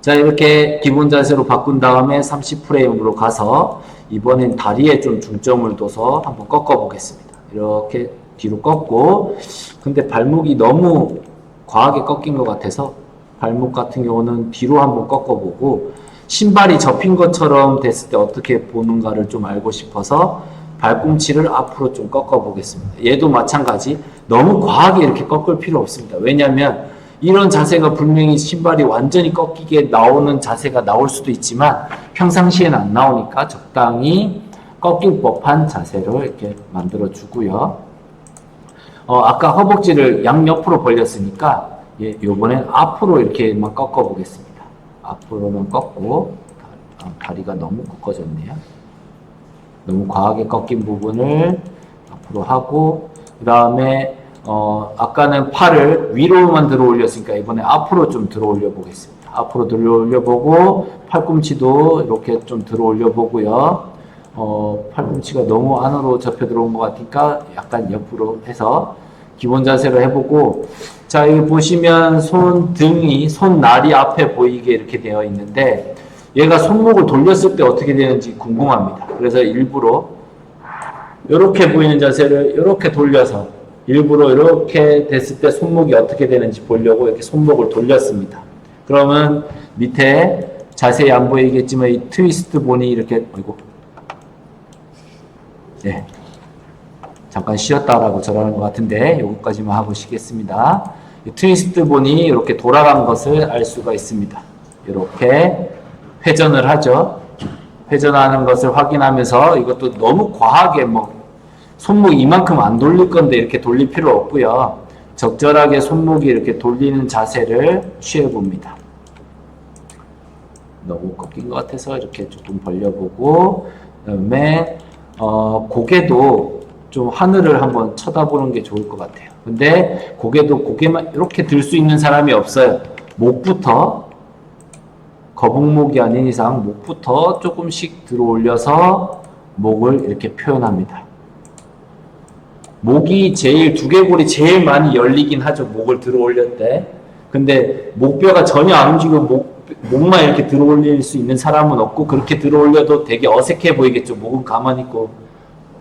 자, 이렇게 기본 자세로 바꾼 다음에 30프레임으로 가서 이번엔 다리에 좀 중점을 둬서 한번 꺾어 보겠습니다. 이렇게 뒤로 꺾고 근데 발목이 너무 과하게 꺾인 것 같아서 발목 같은 경우는 뒤로 한번 꺾어보고 신발이 접힌 것처럼 됐을 때 어떻게 보는가를 좀 알고 싶어서 발꿈치를 앞으로 좀 꺾어 보겠습니다. 얘도 마찬가지 너무 과하게 이렇게 꺾을 필요 없습니다. 왜냐하면 이런 자세가 분명히 신발이 완전히 꺾이게 나오는 자세가 나올 수도 있지만 평상시에는 안 나오니까 적당히 꺾일 법한 자세로 이렇게 만들어 주고요. 아까 허벅지를 양옆으로 벌렸으니까 요번엔 앞으로 이렇게만 꺾어 보겠습니다. 앞으로만 꺾고 다리가 너무 꺾어졌네요. 너무 과하게 꺾인 부분을 앞으로 하고 그 다음에 아까는 팔을 위로만 들어 올렸으니까 이번에 앞으로 좀 들어 올려 보겠습니다. 앞으로 들어 올려 보고 팔꿈치도 이렇게 좀 들어 올려 보고요. 팔꿈치가 너무 안으로 접혀 들어온 것 같으니까 약간 옆으로 해서 기본 자세로 해보고, 자, 여기 보시면 손날이 앞에 보이게 이렇게 되어 있는데, 얘가 손목을 돌렸을 때 어떻게 되는지 궁금합니다. 그래서 일부러 이렇게 보이는 자세를 이렇게 돌려서 일부러 이렇게 됐을 때 손목이 어떻게 되는지 보려고 이렇게 손목을 돌렸습니다. 그러면 밑에 자세히 안 보이겠지만 이 트위스트 본이 이렇게, 아이고, 네, 잠깐 쉬었다라고 저러는 것 같은데 요거까지만 하고 쉬겠습니다. 이 트위스트 본이 이렇게 돌아간 것을 알 수가 있습니다. 이렇게 회전을 하죠. 회전하는 것을 확인하면서 이것도 너무 과하게 손목이 이만큼 안 돌릴 건데 이렇게 돌릴 필요 없고요. 적절하게 손목이 이렇게 돌리는 자세를 취해 봅니다. 너무 꺾인 것 같아서 이렇게 조금 벌려보고, 그다음에 고개도 좀 하늘을 한번 쳐다보는 게 좋을 것 같아요. 근데 고개만 이렇게 들 수 있는 사람이 없어요. 목부터, 거북목이 아닌 이상 목부터 조금씩 들어 올려서 목을 이렇게 표현합니다. 목이 두개골이 제일 많이 열리긴 하죠. 목을 들어 올릴 때. 근데 목뼈가 전혀 안 움직이고 목만 이렇게 들어 올릴 수 있는 사람은 없고, 그렇게 들어 올려도 되게 어색해 보이겠죠. 목은 가만히 있고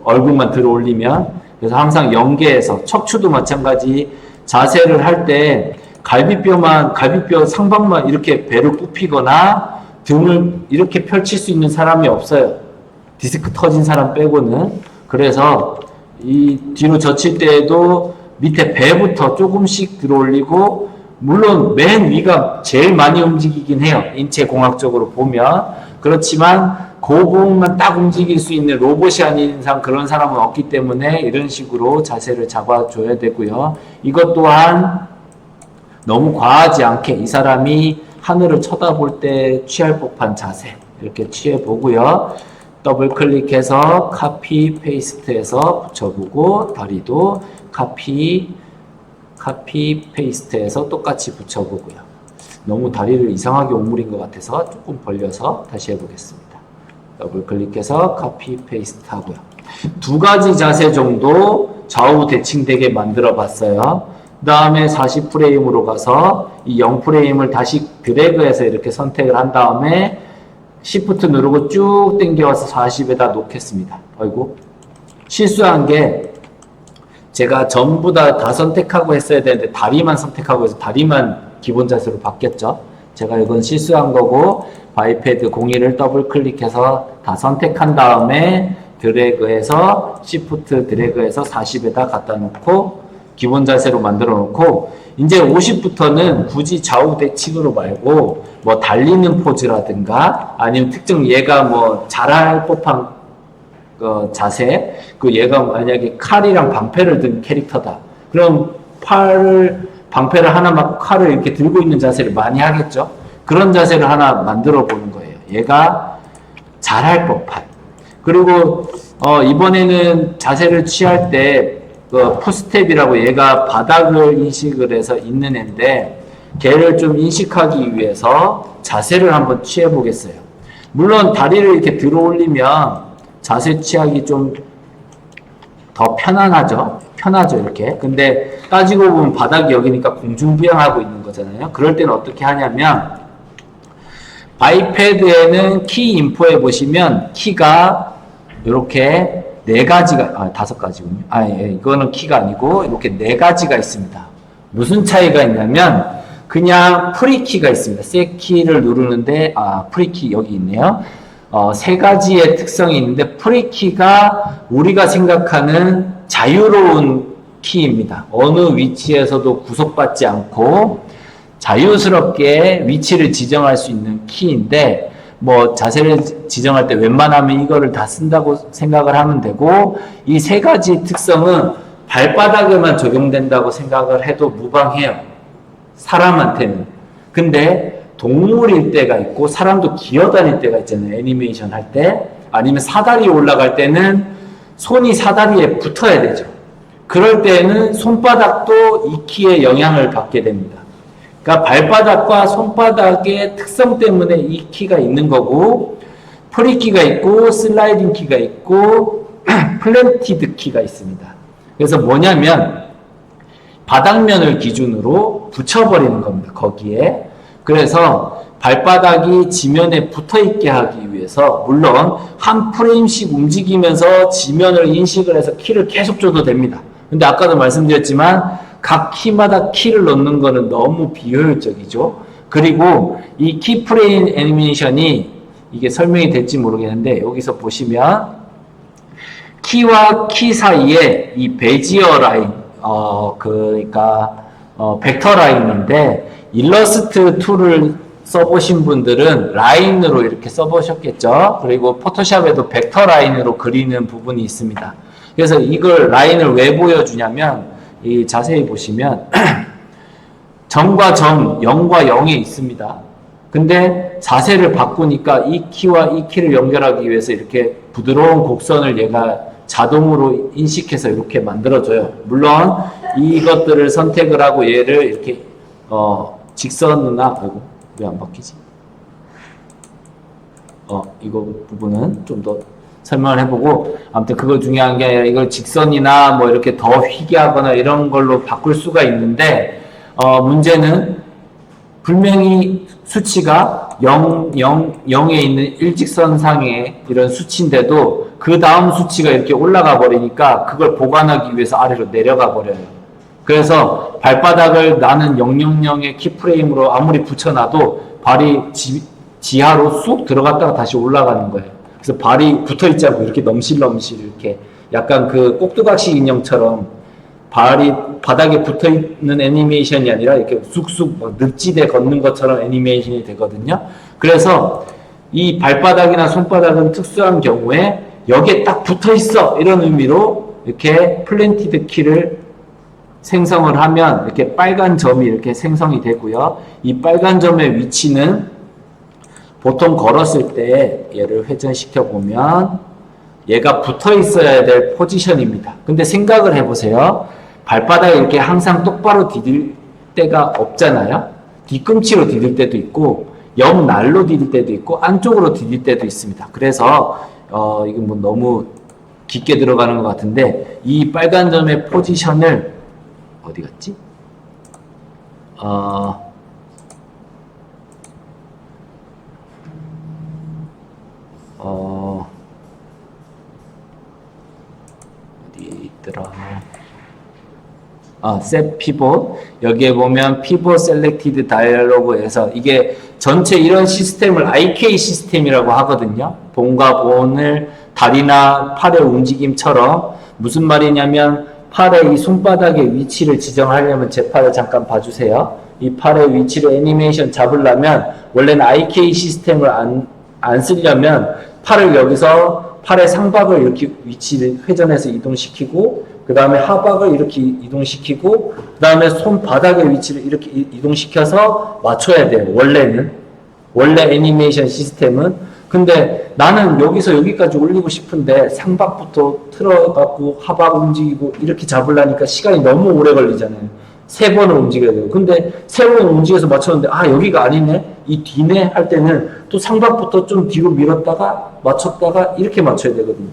얼굴만 들어 올리면. 그래서 항상 연계해서, 척추도 마찬가지, 자세를 할 때 갈비뼈 상방만 이렇게 배를 굽히거나 등을 이렇게 펼칠 수 있는 사람이 없어요. 디스크 터진 사람 빼고는. 그래서 이 뒤로 젖힐 때에도 밑에 배부터 조금씩 들어 올리고, 물론 맨 위가 제일 많이 움직이긴 해요. 인체 공학적으로 보면. 그렇지만 그 부분만 딱 움직일 수 있는 로봇이 아닌 이상 그런 사람은 없기 때문에 이런 식으로 자세를 잡아줘야 되고요. 이것 또한 너무 과하지 않게 이 사람이 하늘을 쳐다볼 때 취할 법한 자세 이렇게 취해 보고요. 더블 클릭해서 카피 페이스트해서 붙여보고, 다리도 카피 페이스트해서 똑같이 붙여보고요. 너무 다리를 이상하게 오므린 것 같아서 조금 벌려서 다시 해보겠습니다. 더블 클릭해서 카피 페이스트 하고요. 두 가지 자세 정도 좌우 대칭되게 만들어 봤어요. 그 다음에 40프레임으로 가서 이 0프레임을 다시 드래그해서 이렇게 선택을 한 다음에 Shift 누르고 쭉 당겨와서 40에다 놓겠습니다. 아이고, 실수한 게 제가 전부 다 선택하고 했어야 되는데 다리만 선택하고 해서 다리만 기본 자세로 바뀌었죠. 제가 이건 실수한 거고, 바이패드 공의를 더블 클릭해서 다 선택한 다음에 드래그해서 Shift 드래그해서 40에다 갖다 놓고 기본 자세로 만들어 놓고, 이제 50부터는 굳이 좌우 대칭으로 말고 달리는 포즈라든가 아니면 특정 얘가 잘할 법한 자세, 얘가 만약에 칼이랑 방패를 든 캐릭터다. 그럼 방패를 하나 맞고 칼을 이렇게 들고 있는 자세를 많이 하겠죠. 그런 자세를 하나 만들어 보는 거예요. 얘가 잘할 법한. 그리고 이번에는 자세를 취할 때 푸스텝이라고, 얘가 바닥을 인식을 해서 있는 애인데 걔를 좀 인식하기 위해서 자세를 한번 취해 보겠어요. 물론 다리를 이렇게 들어 올리면 자세 취하기 좀 더 편하죠 이렇게. 근데 따지고 보면 바닥이 여기니까 공중부양하고 있는 거잖아요. 그럴 때는 어떻게 하냐면, 바이패드에는 키 인포에 보시면 키가 이렇게 4가지가, 5가지군요. 예, 이거는 키가 아니고 이렇게 4가지가 있습니다. 무슨 차이가 있냐면, 그냥 프리키가 있습니다. 셋 키를 누르는데, 프리키 여기 있네요. 3가지의 특성이 있는데, 프리키가 우리가 생각하는 자유로운 키입니다. 어느 위치에서도 구속받지 않고 자유스럽게 위치를 지정할 수 있는 키인데, 자세를 지정할 때 웬만하면 이거를 다 쓴다고 생각을 하면 되고, 이 3가지 특성은 발바닥에만 적용된다고 생각을 해도 무방해요. 사람한테는. 근데 동물일 때가 있고 사람도 기어다닐 때가 있잖아요. 애니메이션 할 때. 아니면 사다리에 올라갈 때는 손이 사다리에 붙어야 되죠. 그럴 때는 손바닥도 이 키에 영향을 받게 됩니다. 그러니까 발바닥과 손바닥의 특성 때문에 이 키가 있는 거고, 프리키가 있고 슬라이딩 키가 있고 플랜티드 키가 있습니다. 그래서 뭐냐면, 바닥면을 기준으로 붙여버리는 겁니다. 거기에. 그래서 발바닥이 지면에 붙어있게 하기 위해서 물론 한 프레임씩 움직이면서 지면을 인식을 해서 키를 계속 줘도 됩니다. 근데 아까도 말씀드렸지만 각 키마다 키를 넣는 거는 너무 비효율적이죠. 그리고 이 키프레임 애니메이션이 이게 설명이 될지 모르겠는데 여기서 보시면 키와 키 사이에 이 베지어 라인 그러니까 벡터 라인인데 일러스트 툴을 써보신 분들은 라인으로 이렇게 써보셨겠죠. 그리고 포토샵에도 벡터 라인으로 그리는 부분이 있습니다. 그래서 이걸 라인을 왜 보여주냐면 이 자세히 보시면 점과 점, 0과 0에 있습니다. 근데 자세를 바꾸니까 이 키와 이 키를 연결하기 위해서 이렇게 부드러운 곡선을 얘가 자동으로 인식해서 이렇게 만들어줘요. 물론 이것들을 선택을 하고 얘를 이렇게 직선이나 아이고 왜 안 바뀌지? 이거 부분은 좀 더 설명을 해보고 아무튼 그거 중요한 게 아니라 이걸 직선이나 뭐 이렇게 더 휘게 하거나 이런 걸로 바꿀 수가 있는데 문제는 분명히 수치가 0에 있는 일직선상의 이런 수치인데도 그 다음 수치가 이렇게 올라가 버리니까 그걸 보관하기 위해서 아래로 내려가 버려요. 그래서 발바닥을 나는 000의 키프레임으로 아무리 붙여놔도 발이 지하로 쑥 들어갔다가 다시 올라가는 거예요. 그래서 발이 붙어있지 않고 이렇게 넘실넘실 이렇게 약간 그 꼭두각시 인형처럼 발이 바닥에 붙어있는 애니메이션이 아니라 이렇게 쑥쑥 막 늪지대 걷는 것처럼 애니메이션이 되거든요. 그래서 이 발바닥이나 손바닥은 특수한 경우에 여기에 딱 붙어있어 이런 의미로 이렇게 플랜티드 키를 생성을 하면 이렇게 빨간 점이 이렇게 생성이 되고요. 이 빨간 점의 위치는 보통 걸었을 때 얘를 회전시켜 보면 얘가 붙어 있어야 될 포지션입니다. 근데 생각을 해보세요. 발바닥에 이렇게 항상 똑바로 디딜 때가 없잖아요. 뒤꿈치로 디딜 때도 있고 옆날로 디딜 때도 있고 안쪽으로 디딜 때도 있습니다. 그래서 이건 뭐 너무 깊게 들어가는 것 같은데 이 빨간 점의 포지션을 어디 갔지? 어디 있더라? 셋 피봇. 여기에 보면 피봇 셀렉티드 다이얼로그에서 이게 전체 이런 시스템을 IK 시스템이라고 하거든요. 본과 본을 다리나 팔의 움직임처럼 무슨 말이냐면 팔의 이 손바닥의 위치를 지정하려면 제 팔을 잠깐 봐주세요. 이 팔의 위치를 애니메이션 잡으려면 원래는 IK 시스템을 안 쓰려면 팔을 여기서 팔의 상박을 이렇게 위치를 회전해서 이동시키고 그 다음에 하박을 이렇게 이동시키고 그 다음에 손바닥의 위치를 이렇게 이동시켜서 맞춰야 돼요. 원래 애니메이션 시스템은. 근데 나는 여기서 여기까지 올리고 싶은데 상박부터 틀어갖고 하박 움직이고 이렇게 잡으려니까 시간이 너무 오래 걸리잖아요. 3번을 움직여야 돼요. 근데 3번 움직여서 맞췄는데 여기가 아니네? 이 뒤네? 할 때는 또 상박부터 좀 뒤로 밀었다가 맞췄다가 이렇게 맞춰야 되거든요.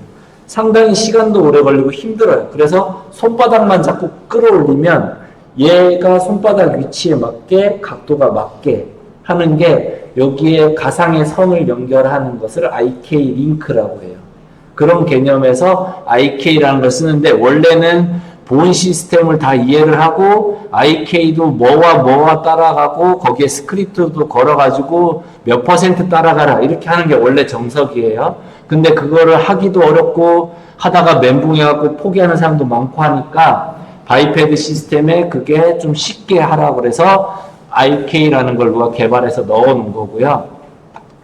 상당히 시간도 오래 걸리고 힘들어요. 그래서 손바닥만 자꾸 끌어올리면 얘가 손바닥 위치에 맞게 각도가 맞게 하는 게 여기에 가상의 선을 연결하는 것을 IK 링크라고 해요. 그런 개념에서 IK라는 걸 쓰는데 원래는 본 시스템을 다 이해를 하고 IK도 뭐와 따라가고 거기에 스크립트도 걸어가지고 몇 % 따라가라 이렇게 하는 게 원래 정석이에요. 근데 그거를 하기도 어렵고 하다가 멘붕해갖고 포기하는 사람도 많고 하니까 바이패드 시스템에 그게 좀 쉽게 하라고 그래서 IK라는 걸 누가 개발해서 넣어놓은 거고요.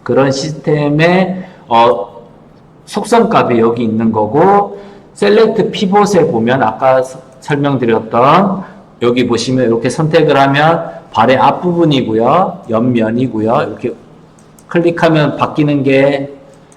그런 시스템의 속성값이 여기 있는 거고 셀렉트 피봇에 보면 아까 설명드렸던 여기 보시면 이렇게 선택을 하면 발의 앞부분이고요. 옆면이고요. 이렇게 클릭하면 바뀌는 게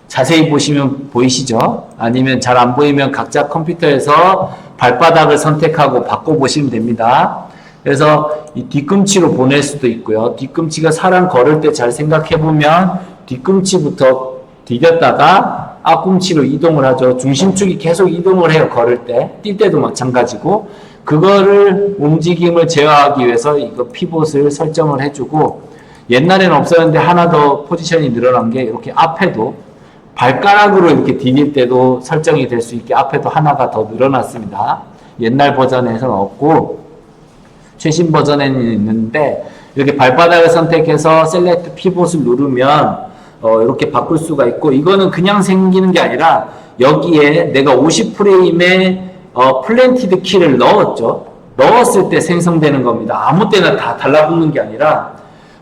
자세히 보시면 보이시죠? 아니면 잘 안 보이면 각자 컴퓨터에서 발바닥을 선택하고 바꿔보시면 됩니다. 그래서 이 뒤꿈치로 보낼 수도 있고요. 뒤꿈치가 사람 걸을 때 잘 생각해보면 뒤꿈치부터 디뎠다가 앞꿈치로 이동을 하죠. 중심축이 계속 이동을 해요. 걸을 때. 뛸 때도 마찬가지고. 그거를 움직임을 제어하기 위해서 이거 피봇을 설정을 해주고, 옛날에는 없었는데 하나 더 포지션이 늘어난 게 이렇게 앞에도 발가락으로 이렇게 디딜 때도 설정이 될 수 있게 앞에도 하나가 더 늘어났습니다. 옛날 버전에서는 없고 최신 버전에는 있는데, 이렇게 발바닥을 선택해서 셀렉트 피봇을 누르면 이렇게 바꿀 수가 있고, 이거는 그냥 생기는 게 아니라 여기에 내가 50프레임에 플랜티드 키를 넣었죠. 넣었을 때 생성되는 겁니다. 아무 때나 다 달라붙는 게 아니라,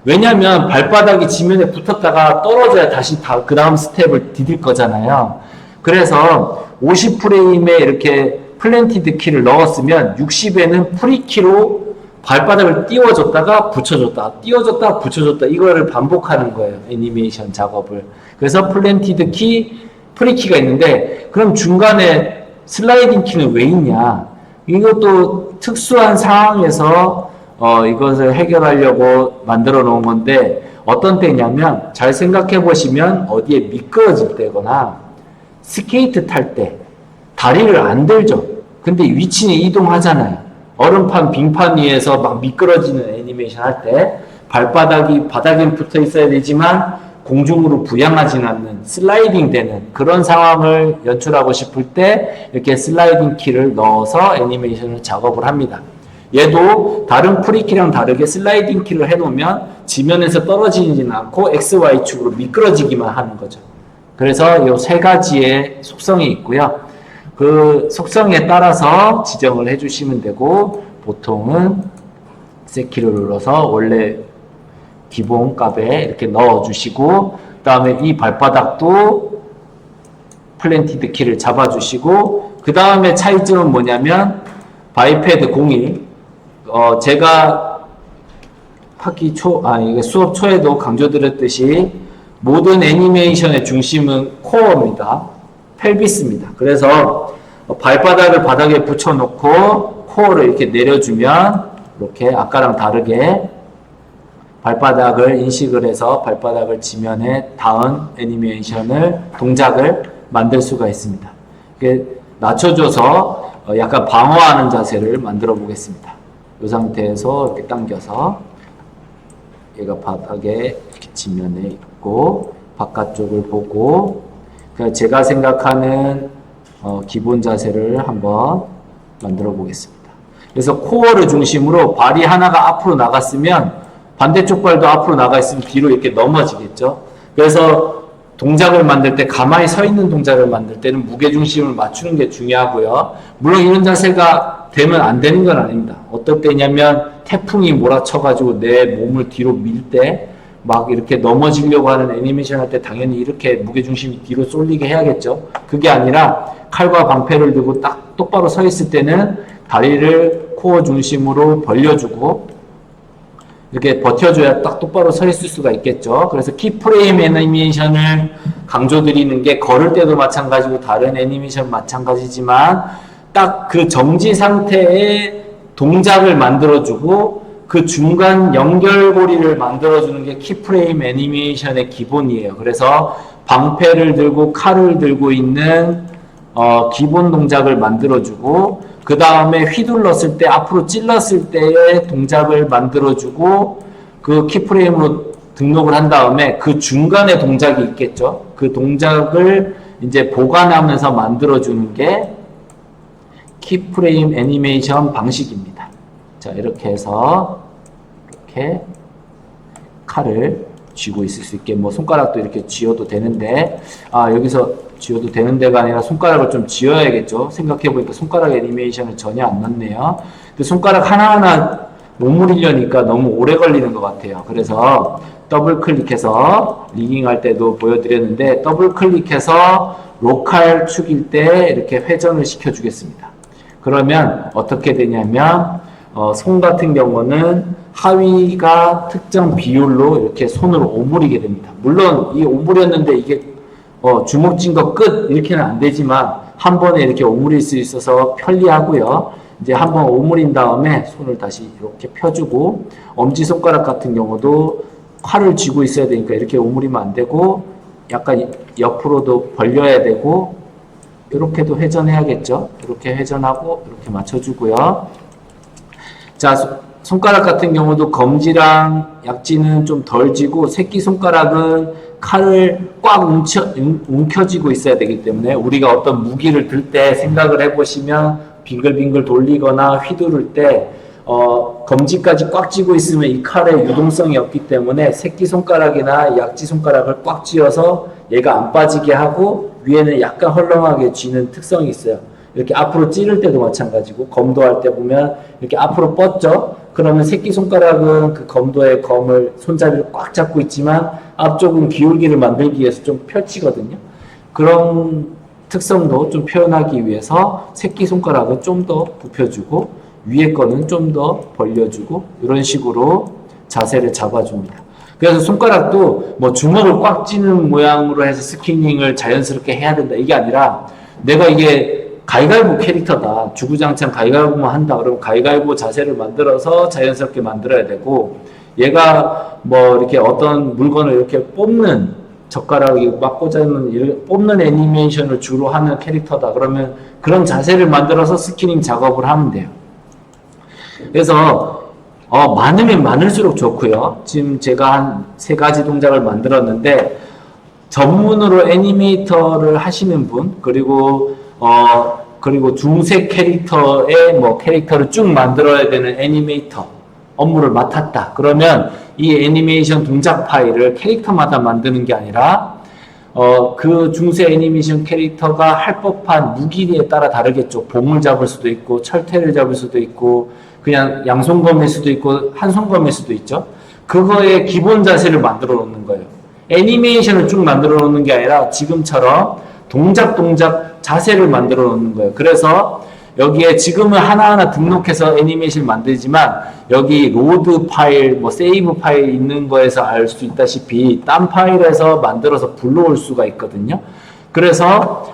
왜냐면 발바닥이 지면에 붙었다가 떨어져야 다시 그 다음 스텝을 디딜 거잖아요. 그래서 50프레임에 이렇게 플랜티드 키를 넣었으면 60에는 프리키로 발바닥을 띄워줬다가 붙여줬다, 띄워줬다, 붙여줬다, 이거를 반복하는 거예요. 애니메이션 작업을. 그래서 플랜티드 키, 프리키가 있는데, 그럼 중간에 슬라이딩 키는 왜 있냐? 이것도 특수한 상황에서 이것을 해결하려고 만들어 놓은 건데, 어떤 때냐면 잘 생각해 보시면 어디에 미끄러질 때거나 스케이트 탈 때 다리를 안 들죠. 근데 위치는 이동하잖아요. 얼음판, 빙판 위에서 막 미끄러지는 애니메이션 할 때 발바닥이 바닥에 붙어 있어야 되지만 공중으로 부양하지는 않는 슬라이딩 되는 그런 상황을 연출하고 싶을 때 이렇게 슬라이딩 키를 넣어서 애니메이션을 작업을 합니다. 얘도 다른 프리키랑 다르게 슬라이딩 키를 해놓으면 지면에서 떨어지지는 않고 XY축으로 미끄러지기만 하는 거죠. 그래서 이 세 가지의 속성이 있고요. 그 속성에 따라서 지정을 해주시면 되고, 보통은 C키를 눌러서 원래 기본 값에 이렇게 넣어주시고, 그 다음에 이 발바닥도 플랜티드 키를 잡아주시고, 그 다음에 차이점은 뭐냐면 바이패드 01, 제가 이게 수업 초에도 강조드렸듯이 모든 애니메이션의 중심은 코어입니다. 펠비스입니다. 그래서 발바닥을 바닥에 붙여놓고 코어를 이렇게 내려주면 이렇게 아까랑 다르게 발바닥을 인식을 해서 발바닥을 지면에 닿은 애니메이션을 동작을 만들 수가 있습니다. 이렇게 낮춰줘서 약간 방어하는 자세를 만들어 보겠습니다. 이 상태에서 이렇게 당겨서 얘가 바닥에 이렇게 지면에 있고 바깥쪽을 보고, 제가 생각하는 기본 자세를 한번 만들어 보겠습니다. 그래서 코어를 중심으로 발이 하나가 앞으로 나갔으면 반대쪽 발도 앞으로 나가 있으면 뒤로 이렇게 넘어지겠죠. 그래서 동작을 만들 때, 가만히 서 있는 동작을 만들 때는 무게중심을 맞추는 게 중요하고요. 물론 이런 자세가 되면 안 되는 건 아닙니다. 어떨 때냐면 태풍이 몰아쳐가지고 내 몸을 뒤로 밀 때 막 이렇게 넘어지려고 하는 애니메이션 할 때 당연히 이렇게 무게중심이 뒤로 쏠리게 해야겠죠. 그게 아니라 칼과 방패를 들고 딱 똑바로 서 있을 때는 다리를 코어 중심으로 벌려주고 이렇게 버텨줘야 딱 똑바로 서 있을 수가 있겠죠. 그래서 키프레임 애니메이션을 강조드리는 게, 걸을 때도 마찬가지고 다른 애니메이션 마찬가지지만 딱 그 정지 상태의 동작을 만들어주고 그 중간 연결고리를 만들어주는 게 키프레임 애니메이션의 기본이에요. 그래서 방패를 들고 칼을 들고 있는 기본 동작을 만들어주고, 그 다음에 휘둘렀을 때, 앞으로 찔렀을 때의 동작을 만들어주고, 그 키프레임으로 등록을 한 다음에 그 중간에 동작이 있겠죠. 그 동작을 이제 보관하면서 만들어주는 게 키프레임 애니메이션 방식입니다. 자, 이렇게 해서 이렇게 칼을 쥐고 있을 수 있게, 뭐 손가락도 이렇게 쥐어도 되는데, 여기서 쥐어도 되는 데가 아니라 손가락을 좀 쥐어야겠죠. 생각해보니까 손가락 애니메이션을 전혀 안 넣네요. 근데 손가락 하나하나 오므리려니까 너무 오래 걸리는 것 같아요. 그래서 더블 클릭해서 리깅 할 때도 보여드렸는데, 더블 클릭해서 로컬 축일 때 이렇게 회전을 시켜주겠습니다. 그러면 어떻게 되냐면 손 같은 경우는 하위가 특정 비율로 이렇게 손으로 오므리게 됩니다. 물론 이 오므렸는데 이게 주먹 쥔 거 끝 이렇게는 안 되지만 한 번에 이렇게 오므릴 수 있어서 편리하고요. 이제 한번 오므린 다음에 손을 다시 이렇게 펴주고, 엄지손가락 같은 경우도 칼을 쥐고 있어야 되니까 이렇게 오므리면 안 되고 약간 옆으로도 벌려야 되고, 이렇게도 회전해야겠죠. 이렇게 회전하고 이렇게 맞춰주고요. 자, 손가락 같은 경우도 검지랑 약지는 좀 덜 지고 새끼손가락은 칼을 꽉 움켜쥐고 있어야 되기 때문에 우리가 어떤 무기를 들 때 생각을 해보시면 빙글빙글 돌리거나 휘두를 때 검지까지 꽉 쥐고 있으면 이 칼의 유동성이 없기 때문에 새끼손가락이나 약지손가락을 꽉 쥐어서 얘가 안 빠지게 하고 위에는 약간 헐렁하게 쥐는 특성이 있어요. 이렇게 앞으로 찌를 때도 마찬가지고 검도할 때 보면 이렇게 앞으로 뻗죠. 그러면 새끼손가락은 그 검도의 검을 손잡이를 꽉 잡고 있지만 앞쪽은 기울기를 만들기 위해서 좀 펼치거든요. 그런 특성도 좀 표현하기 위해서 새끼손가락은 좀 더 굽혀주고 위에 거는 좀 더 벌려주고 이런 식으로 자세를 잡아줍니다. 그래서 손가락도 뭐 주먹을 꽉 쥐는 모양으로 해서 스키닝을 자연스럽게 해야 된다 이게 아니라 내가 이게 가위가위보 캐릭터다. 주구장창 가위가위보만 한다. 그러면 가위가위보 자세를 만들어서 자연스럽게 만들어야 되고 얘가 뭐 이렇게 어떤 물건을 이렇게 뽑는 젓가락이 막 꽂아있는 뽑는 애니메이션을 주로 하는 캐릭터다. 그러면 그런 자세를 만들어서 스키닝 작업을 하면 돼요. 그래서 많으면 많을수록 좋고요. 지금 제가 한 3가지 동작을 만들었는데 전문으로 애니메이터를 하시는 분 그리고 중세 캐릭터의 뭐 캐릭터를 쭉 만들어야 되는 애니메이터 업무를 맡았다. 그러면 이 애니메이션 동작 파일을 캐릭터마다 만드는 게 아니라 그 중세 애니메이션 캐릭터가 할 법한 무기에 따라 다르겠죠. 봉을 잡을 수도 있고 철퇴를 잡을 수도 있고 그냥 양손검일 수도 있고 한손검일 수도 있죠. 그거의 기본 자세를 만들어 놓는 거예요. 애니메이션을 쭉 만들어 놓는 게 아니라 지금처럼 동작 자세를 만들어 놓는 거예요. 그래서 여기에 지금은 하나하나 등록해서 애니메이션 만들지만 여기 로드 파일, 뭐 세이브 파일 있는 거에서 알 수 있다시피 딴 파일에서 만들어서 불러올 수가 있거든요. 그래서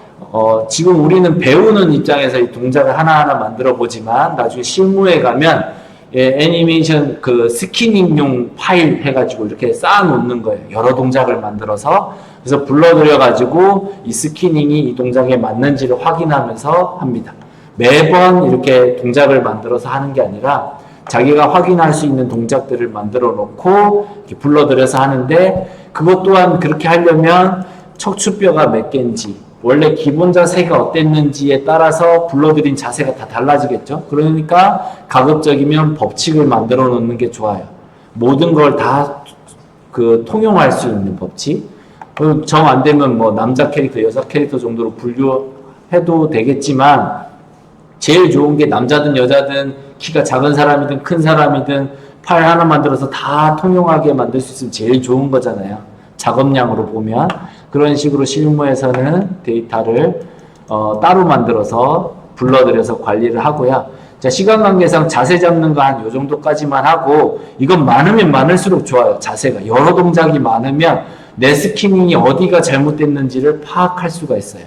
지금 우리는 배우는 입장에서 이 동작을 하나하나 만들어 보지만 나중에 실무에 가면 애니메이션 그 스키닝용 파일 해가지고 이렇게 쌓아 놓는 거예요. 여러 동작을 만들어서 그래서 불러들여 가지고 이 스키닝이 이 동작에 맞는지를 확인하면서 합니다. 매번 이렇게 동작을 만들어서 하는 게 아니라 자기가 확인할 수 있는 동작들을 만들어 놓고 이렇게 불러들여서 하는데 그것 또한 그렇게 하려면 척추뼈가 몇 개인지 원래 기본 자세가 어땠는지에 따라서 불러들인 자세가 다 달라지겠죠. 그러니까 가급적이면 법칙을 만들어 놓는 게 좋아요. 모든 걸 다 통용할 수 있는 법칙. 정 안 되면 뭐 남자 캐릭터, 여자 캐릭터 정도로 분류해도 되겠지만 제일 좋은 게 남자든 여자든 키가 작은 사람이든 큰 사람이든 파일 하나 만들어서 다 통용하게 만들 수 있으면 제일 좋은 거잖아요. 작업량으로 보면 그런 식으로 실무에서는 데이터를 따로 만들어서 불러들여서 관리를 하고요. 자, 시간 관계상 자세 잡는 거 한 요 정도까지만 하고 이건 많으면 많을수록 좋아요. 자세가 여러 동작이 많으면 내 스키닝이 어디가 잘못됐는지를 파악할 수가 있어요.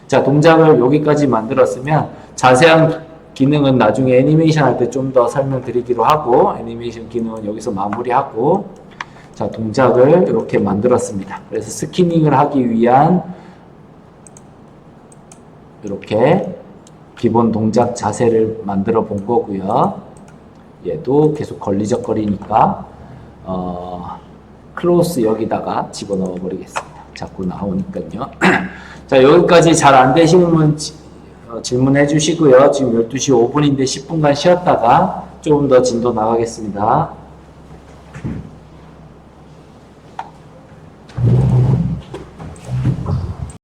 자, 동작을 여기까지 만들었으면 자세한 기능은 나중에 애니메이션 할 때 좀 더 설명드리기로 하고 애니메이션 기능은 여기서 마무리하고 자, 동작을 이렇게 만들었습니다. 그래서 스키닝을 하기 위한 이렇게 기본 동작 자세를 만들어 본 거고요. 얘도 계속 걸리적거리니까 클로스 여기다가 집어넣어 버리겠습니다. 자꾸 나오니까요. 자, 여기까지 잘 안 되시는 분 질문해 주시고요. 지금 12시 5분인데 10분간 쉬었다가 조금 더 진도 나가겠습니다.